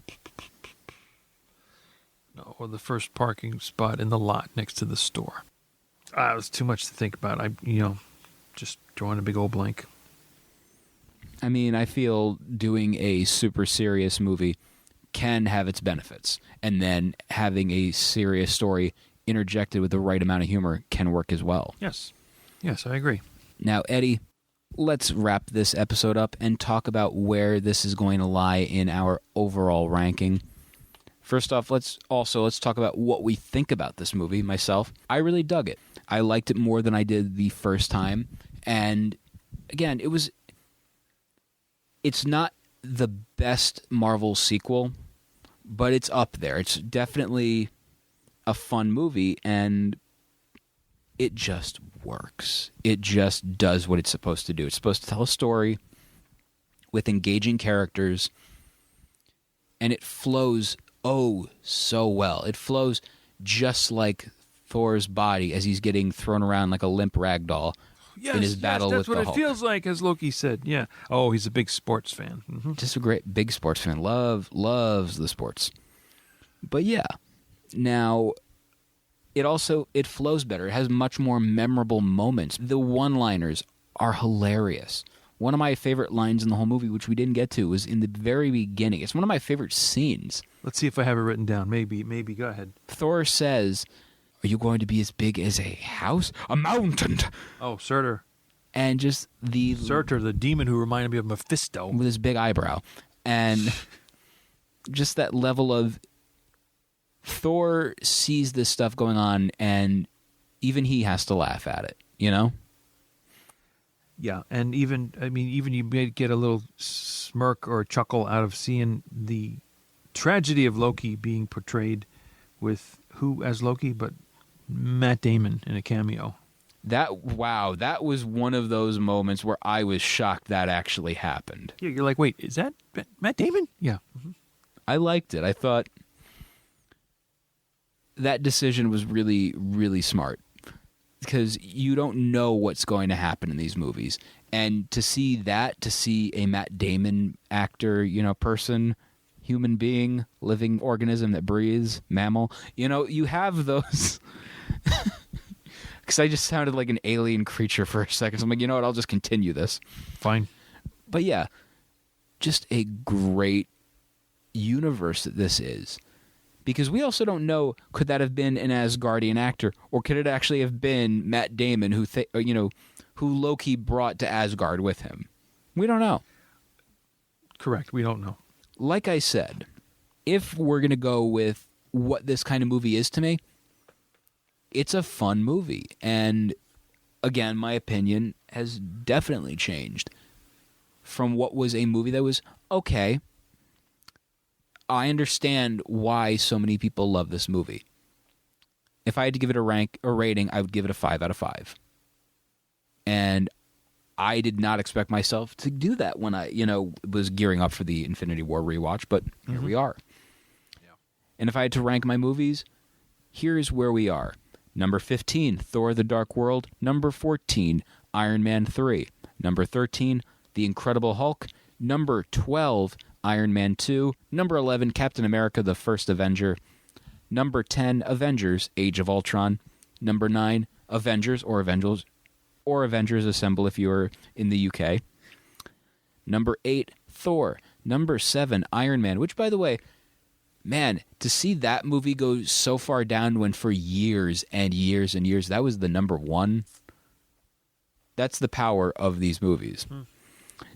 No, or the first parking spot in the lot next to the store. It was too much to think about. Just drawing a big old blank. I mean, I feel doing a super serious movie can have its benefits, and then having a serious story interjected with the right amount of humor can work as well. Yes, I agree. Now, Eddie, let's wrap this episode up and talk about where this is going to lie in our overall ranking. First off, let's talk about what we think about this movie. Myself, I really dug it. I liked it more than I did the first time, and again, it's not the best Marvel sequel, but it's up there. It's definitely a fun movie, and it just works. It just does what it's supposed to do. It's supposed to tell a story with engaging characters, and it flows so well. It flows just like Thor's body as he's getting thrown around like a limp rag doll in his battle with the Hulk. That's what it feels like, as Loki said. Yeah. Oh, he's a big sports fan. Mm-hmm. Just a great big sports fan. Loves the sports. But yeah. Now, it flows better. It has much more memorable moments. The one-liners are hilarious. One of my favorite lines in the whole movie, which we didn't get to, was in the very beginning. It's one of my favorite scenes. Let's see if I have it written down. Maybe. Go ahead. Thor says, "Are you going to be as big as a house? A mountain?" Oh, Surtur. And just Surtur, the demon who reminded me of Mephisto. With his big eyebrow. And just that level of Thor sees this stuff going on, and even he has to laugh at it, you know? Yeah, and even you may get a little smirk or chuckle out of seeing the tragedy of Loki being portrayed with who as Loki, but Matt Damon in a cameo. That was one of those moments where I was shocked that actually happened. Yeah, you're like, wait, is that Matt Damon? Yeah. Mm-hmm. I liked it. I thought that decision was really, really smart. Because you don't know what's going to happen in these movies. And to see a Matt Damon actor, person, human being, living organism that breathes, mammal, you have those. Because I just sounded like an alien creature for a second. So I'm like, you know what, I'll just continue this. Fine. But yeah, just a great universe that this is. Because we also don't know, could that have been an Asgardian actor, or could it actually have been Matt Damon who Loki brought to Asgard with him? We don't know. Correct, we don't know. Like I said, if we're going to go with what this kind of movie is to me, it's a fun movie. And again, my opinion has definitely changed from what was a movie that was okay. I understand why so many people love this movie. If I had to give it a rating, I would give it a 5 out of 5. And I did not expect myself to do that when I, was gearing up for the Infinity War rewatch, but here we are. Yeah. And if I had to rank my movies, here's where we are. Number 15, Thor: The Dark World. Number 14, Iron Man 3. Number 13, The Incredible Hulk. Number 12, Iron Man 2. Number 11, Captain America, The First Avenger. Number 10, Avengers, Age of Ultron. Number 9, Avengers Assemble if you're in the UK. Number 8, Thor. Number 7, Iron Man, which, by the way, man, to see that movie go so far down when for years and years and years, that was the number 1. That's the power of these movies.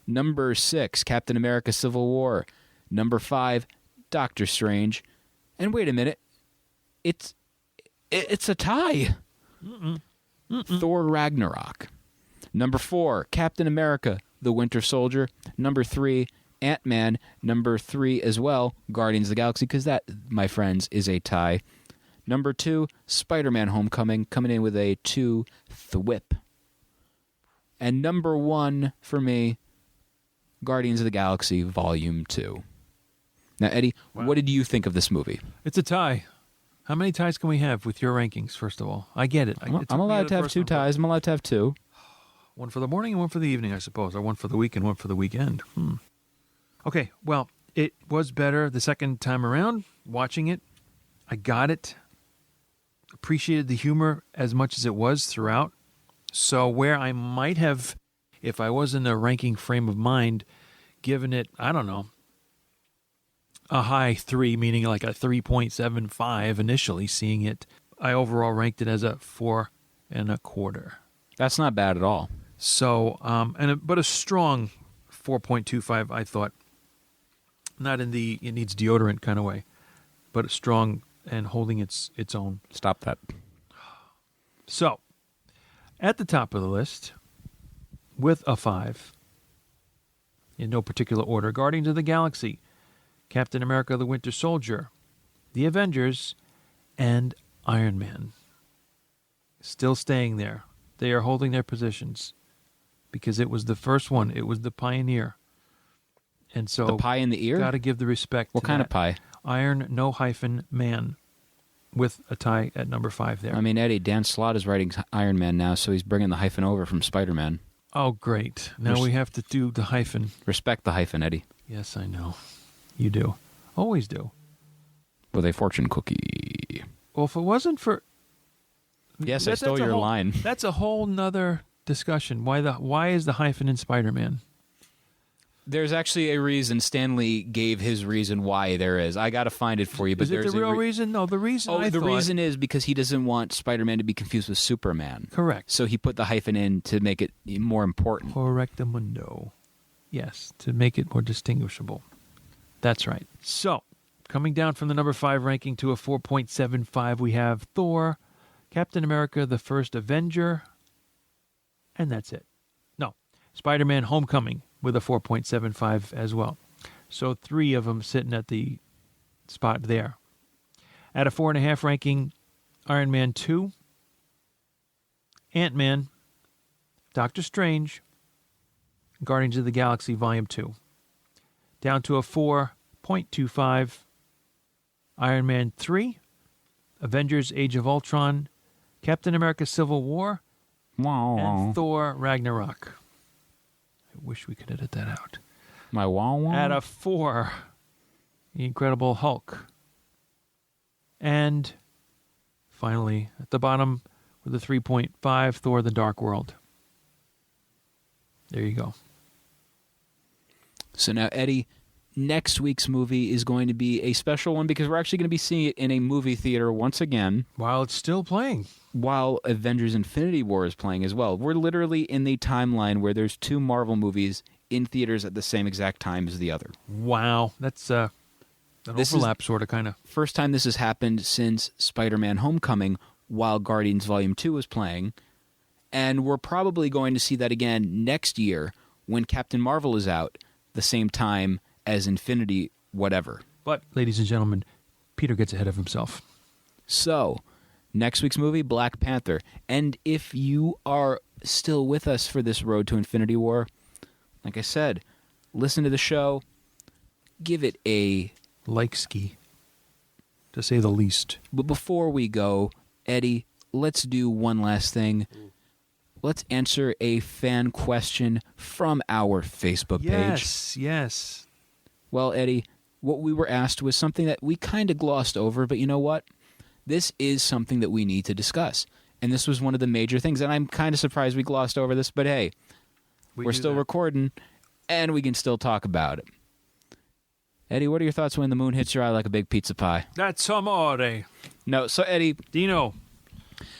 Number 6, Captain America: Civil War. Number 5, Doctor Strange. And wait a minute, it's a tie. Thor Ragnarok. Number 4, Captain America: The Winter Soldier. Number 3, Ant-Man. Number 3 as well, Guardians of the Galaxy, because that, my friends, is a tie. Number 2, Spider-Man: Homecoming, coming in with a 2 thwip. And number 1 for me, Guardians of the Galaxy Volume 2. Now, Eddie, What did you think of this movie? It's a tie. How many ties can we have with your rankings, first of all? I get it. I'm allowed to have 2 ties. I'm allowed to have 2. One for the morning and one for the evening, I suppose, or one for the week and one for the weekend. Okay, well, it was better the second time around, watching it. I got it. Appreciated the humor as much as it was throughout. So where I might have, if I was in a ranking frame of mind, given it, I don't know, a high 3, meaning like a 3.75 initially, seeing it, I overall ranked it as a 4.25. That's not bad at all. So, but a strong 4.25, I thought. Not in the it needs deodorant kind of way, but a strong and holding its own. Stop that. So, at the top of the list, with a 5, in no particular order, Guardians of the Galaxy, Captain America: The Winter Soldier, The Avengers, and Iron Man. Still staying there. They are holding their positions because it was the first one. It was the pioneer. And so the pie in the ear? Got to give the respect. What to kind that. Of pie? Iron, no hyphen, man. with a tie at number 5 there. I mean, Eddie, Dan Slott is writing Iron Man now, so he's bringing the hyphen over from Spider-Man. Oh, great. Now we have to do the hyphen. Respect the hyphen, Eddie. Yes, I know. You do. Always do. With a fortune cookie. Well, if it wasn't for... Yes, I stole your line. That's a whole nother discussion. Why is the hyphen in Spider-Man? There's actually a reason. Stanley gave his reason why there is. I got to find it for you. But is it the real reason? No, the reason reason is because he doesn't want Spider-Man to be confused with Superman. Correct. So he put the hyphen in to make it more important. Correctamundo. Yes, to make it more distinguishable. That's right. So, coming down from the number 5 ranking to a 4.75, we have Thor, Captain America, the First Avenger, and that's it. No, Spider-Man Homecoming with a 4.75 as well. So 3 of them sitting at the spot there. At a 4.5 ranking, Iron Man 2, Ant-Man, Doctor Strange, Guardians of the Galaxy Volume 2. Down to a 4.25, Iron Man 3, Avengers Age of Ultron, Captain America Civil War, and Thor Ragnarok. I wish we could edit that out. My wow. At a 4, The Incredible Hulk. And finally, at the bottom, with a 3.5, Thor the Dark World. There you go. So now, Eddie, next week's movie is going to be a special one because we're actually going to be seeing it in a movie theater once again. While it's still playing. While Avengers Infinity War is playing as well. We're literally in the timeline where there's 2 Marvel movies in theaters at the same exact time as the other. Wow. That's an overlap, sort of, kind of. First time this has happened since Spider-Man Homecoming while Guardians Volume 2 was playing. And we're probably going to see that again next year when Captain Marvel is out the same time as Infinity whatever. But, ladies and gentlemen, Peter gets ahead of himself. So, next week's movie, Black Panther. And if you are still with us for this road to Infinity War, like I said, listen to the show, give it a... like-ski, to say the least. But before we go, Eddie, let's do one last thing. Let's answer a fan question from our Facebook page. Yes. Well, Eddie, what we were asked was something that we kind of glossed over, but you know what? This is something that we need to discuss. And this was one of the major things, and I'm kind of surprised we glossed over this, but hey, we're still recording, and we can still talk about it. Eddie, what are your thoughts when the moon hits your eye like a big pizza pie? That's amore. No, so Eddie... Dino.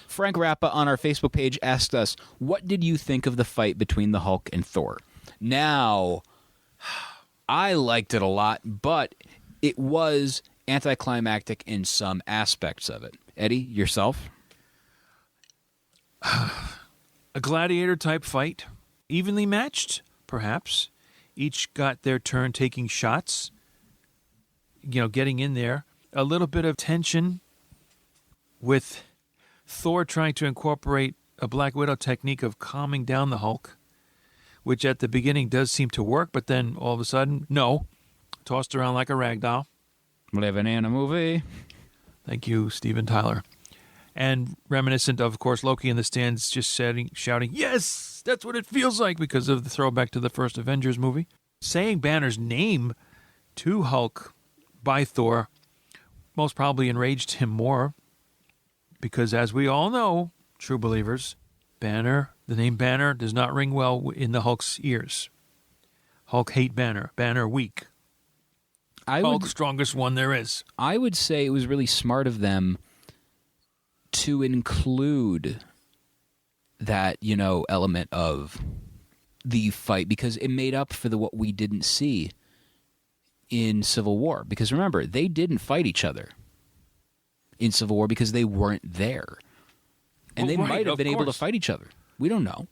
Frank Rappa on our Facebook page asked us, what did you think of the fight between the Hulk and Thor? Now, I liked it a lot, but it was anticlimactic in some aspects of it. Eddie, yourself? A gladiator-type fight. Evenly matched, perhaps. Each got their turn taking shots. Getting in there. A little bit of tension with Thor trying to incorporate a Black Widow technique of calming down the Hulk, which at the beginning does seem to work, but then all of a sudden, no. Tossed around like a rag doll. Living in a movie. Thank you, Steven Tyler. And reminiscent of course, Loki in the stands just shouting, yes, that's what it feels like, because of the throwback to the first Avengers movie. Saying Banner's name to Hulk by Thor most probably enraged him more, because as we all know, true believers, the name Banner does not ring well in the Hulk's ears. Hulk hate Banner. Banner weak. Hulk strongest one there is. I would say it was really smart of them to include that, element of the fight, because it made up for what we didn't see in Civil War. Because remember, they didn't fight each other in Civil War because they weren't there. And they might have been able to fight each other. We don't know.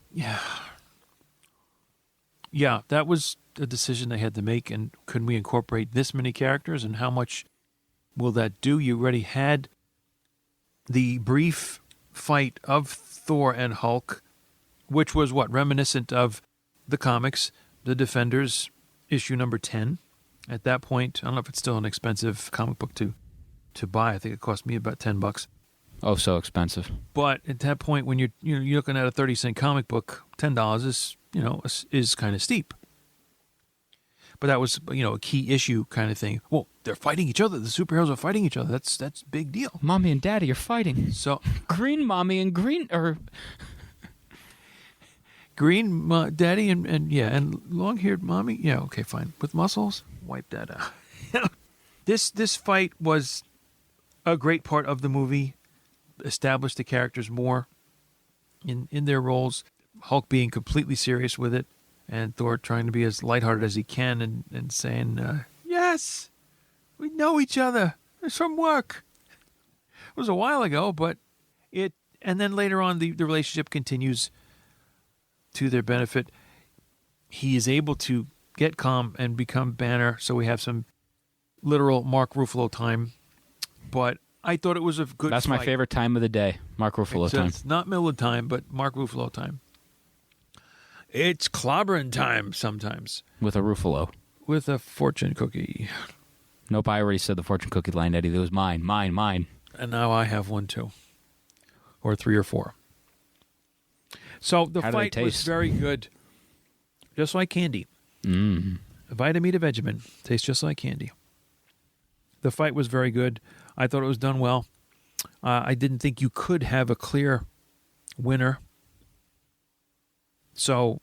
Yeah, that was a decision they had to make, and could we incorporate this many characters, and how much will that do? You already had the brief fight of Thor and Hulk, which was reminiscent of the comics, The Defenders, issue number 10. At that point, I don't know if it's still an expensive comic book to to buy. I think it cost me about $10. Oh, so expensive. But at that point, when you're looking at a 30-cent comic book, $10 is kind of steep. But that was a key issue kind of thing. Well, they're fighting each other. The superheroes are fighting each other. That's a big deal. Mommy and Daddy are fighting. So green mommy and green green daddy and long-haired mommy. Yeah, okay, fine. With muscles, wipe that out. This fight was a great part of the movie. Established the characters more in their roles. Hulk being completely serious with it, and Thor trying to be as lighthearted as he can and saying, yes, we know each other. It's from work. It was a while ago, but and then later on the relationship continues to their benefit. He is able to get calm and become Banner, so we have some literal Mark Ruffalo time. But I thought it was a good That's fight. my favorite time of the day, Mark Ruffalo time. It's not Miller time, but Mark Ruffalo time. It's clobbering time sometimes. With a Ruffalo. With a fortune cookie. Nope, I already said the fortune cookie line, Eddie. It was mine. And now I have one too. Or 3 or 4. So the How do they fight was taste? very good. Just like candy. Vitamin to Vegemin. Tastes just like candy. The fight was very good. I thought it was done well. I didn't think you could have a clear winner. So,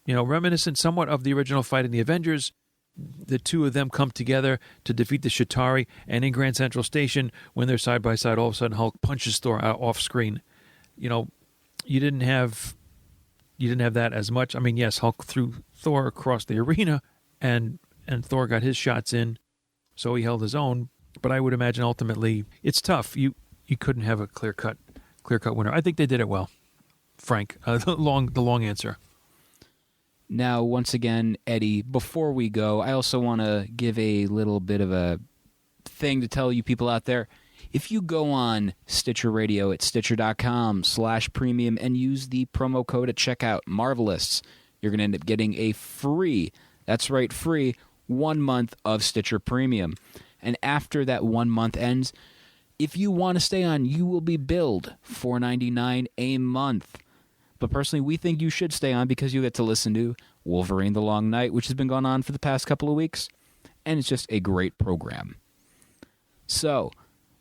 reminiscent somewhat of the original fight in the Avengers, the two of them come together to defeat the Chitauri, and in Grand Central Station, when they're side by side, all of a sudden Hulk punches Thor out off screen. You didn't have that as much. I mean, yes, Hulk threw Thor across the arena, and Thor got his shots in, so he held his own. But I would imagine ultimately it's tough. You couldn't have a clear cut winner. I think they did it well. Frank, the long answer. Now, once again, Eddie, before we go, I also want to give a little bit of a thing to tell you people out there. If you go on Stitcher Radio at Stitcher.com/premium and use the promo code at checkout, Marvelists, you're going to end up getting a free 1 month of Stitcher Premium. And after that 1 month ends, if you want to stay on, you will be billed $4.99 a month. But personally, we think you should stay on because you get to listen to Wolverine the Long Night, which has been going on for the past couple of weeks. And it's just a great program. So,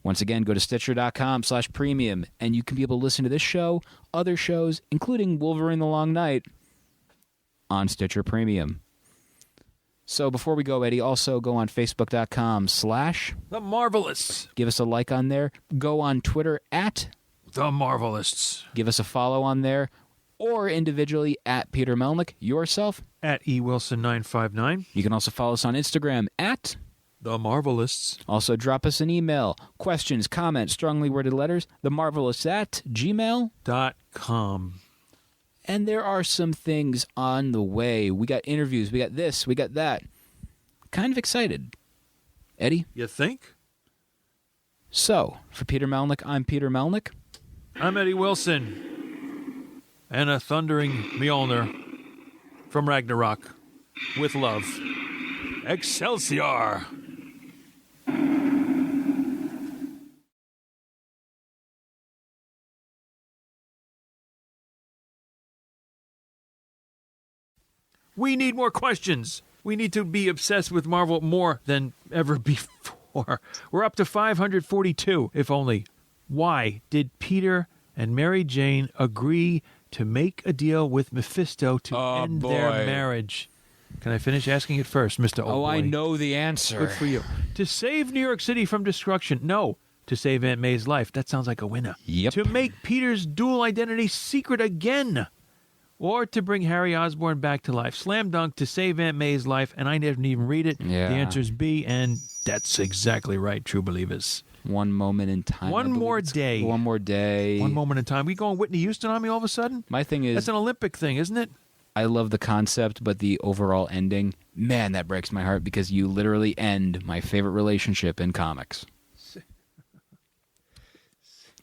once again, go to Stitcher.com/premium, and you can be able to listen to this show, other shows, including Wolverine the Long Night, on Stitcher Premium. So before we go, Eddie, also go on Facebook.com/ The Marvelists. Give us a like on there. Go on Twitter at The Marvelists. Give us a follow on there. Or individually at Peter Melnick. Yourself? At eWilson959. You can also follow us on Instagram at The Marvelists. Also drop us an email. Questions, comments, strongly worded letters. themarvelists@gmail.com. And there are some things on the way. We got interviews. We got this. We got that. Kind of excited. Eddie? You think? So, for Peter Melnick, I'm Peter Melnick. I'm Eddie Wilson. And a thundering Mjolnir from Ragnarok. With love. Excelsior! We need more questions. We need to be obsessed with Marvel more than ever before. We're up to 542, if only. Why did Peter and Mary Jane agree to make a deal with Mephisto to end their marriage? Can I finish asking it first, Mr. Oldboy? I know the answer. Good for you. To save New York City from destruction. No. To save Aunt May's life. That sounds like a winner. Yep. To make Peter's dual identity secret again. Or to bring Harry Osborn back to life. Slam dunk to save Aunt May's life, and I didn't even read it. Yeah. The answer's B, and that's exactly right, true believers. One moment in time. One more day. One more day. One moment in time. We going Whitney Houston on me all of a sudden? My thing is, That's an Olympic thing, isn't it? I love the concept, but the overall ending, man, that breaks my heart because you literally end my favorite relationship in comics.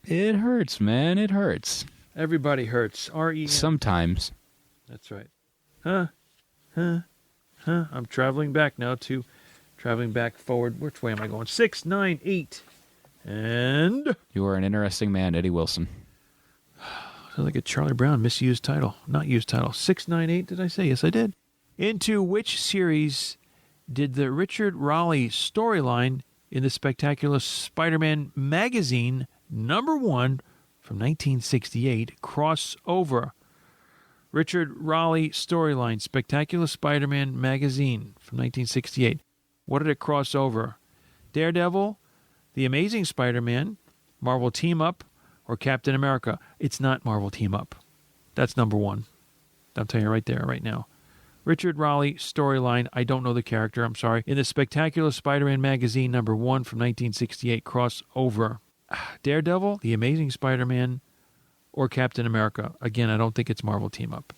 It hurts, man. It hurts. Everybody hurts. R-E-N. Sometimes. That's right. I'm traveling back now to traveling back forward. Which way am I going? 6, 9, 8. And You are an interesting man, Eddie Wilson. sounds like a Charlie Brown misused title. Not used title. 698, did I say? Yes, I did. Into which series did the Richard Raleigh storyline in the Spectacular Spider-Man magazine #1 from 1968 cross over? Richard Raleigh storyline, Spectacular Spider-Man magazine from 1968. What did it cross over? Daredevil, The Amazing Spider-Man, Marvel Team Up, or Captain America? It's not Marvel Team Up. That's #1. I'll tell you right there, right now. Richard Raleigh storyline, I don't know the character, I'm sorry. In the Spectacular Spider-Man magazine #1 from 1968 crossover. Daredevil, The Amazing Spider-Man, or Captain America? Again, I don't think it's Marvel Team Up.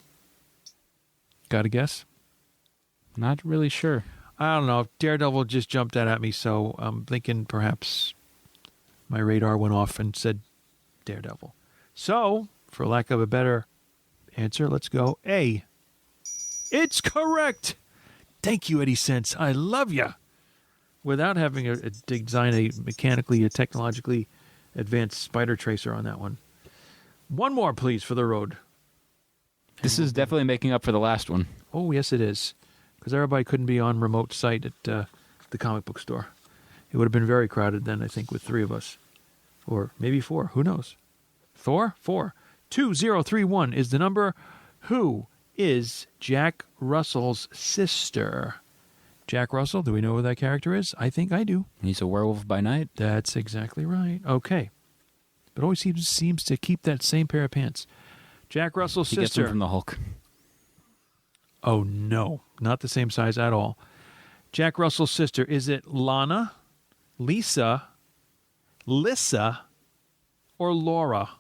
Got a guess? Not really sure. I don't know. Daredevil just jumped out at me, so I'm thinking perhaps my radar went off and said Daredevil. So, for lack of a better answer, let's go A. It's correct! Thank you, Eddie Sense. I love you. Without having to design a mechanically, a technologically advanced spider tracer on that one. One more, please, for the road. This is definitely making up for the last one. Oh, yes, it is. Because everybody couldn't be on remote site at the comic book store. It would have been very crowded then, I think, with 3 of us. Or maybe 4. Who knows? Thor? 4. 2031 is the number. Who is Jack Russell's sister? Jack Russell, do we know who that character is? I think I do. He's a werewolf by night. That's exactly right. Okay. But always seems to keep that same pair of pants. Jack Russell's sister. He gets them from the Hulk. Oh, no. Not the same size at all. Jack Russell's sister. Is it Lana, Lisa, Lissa, or Laura?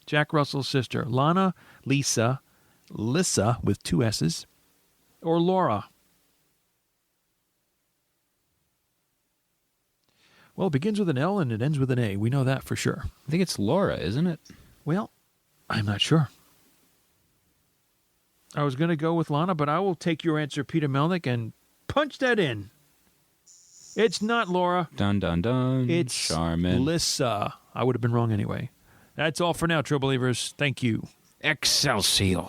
Jack Russell's sister. Lana, Lisa, Lissa with 2 S's, or Laura? Well, it begins with an L and it ends with an A. We know that for sure. I think it's Laura, isn't it? Well, I'm not sure. I was going to go with Lana, but I will take your answer, Peter Melnick, and punch that in. It's not Laura. Dun, dun, dun. It's Charmin. Lissa. I would have been wrong anyway. That's all for now, True Believers. Thank you. Excelsior.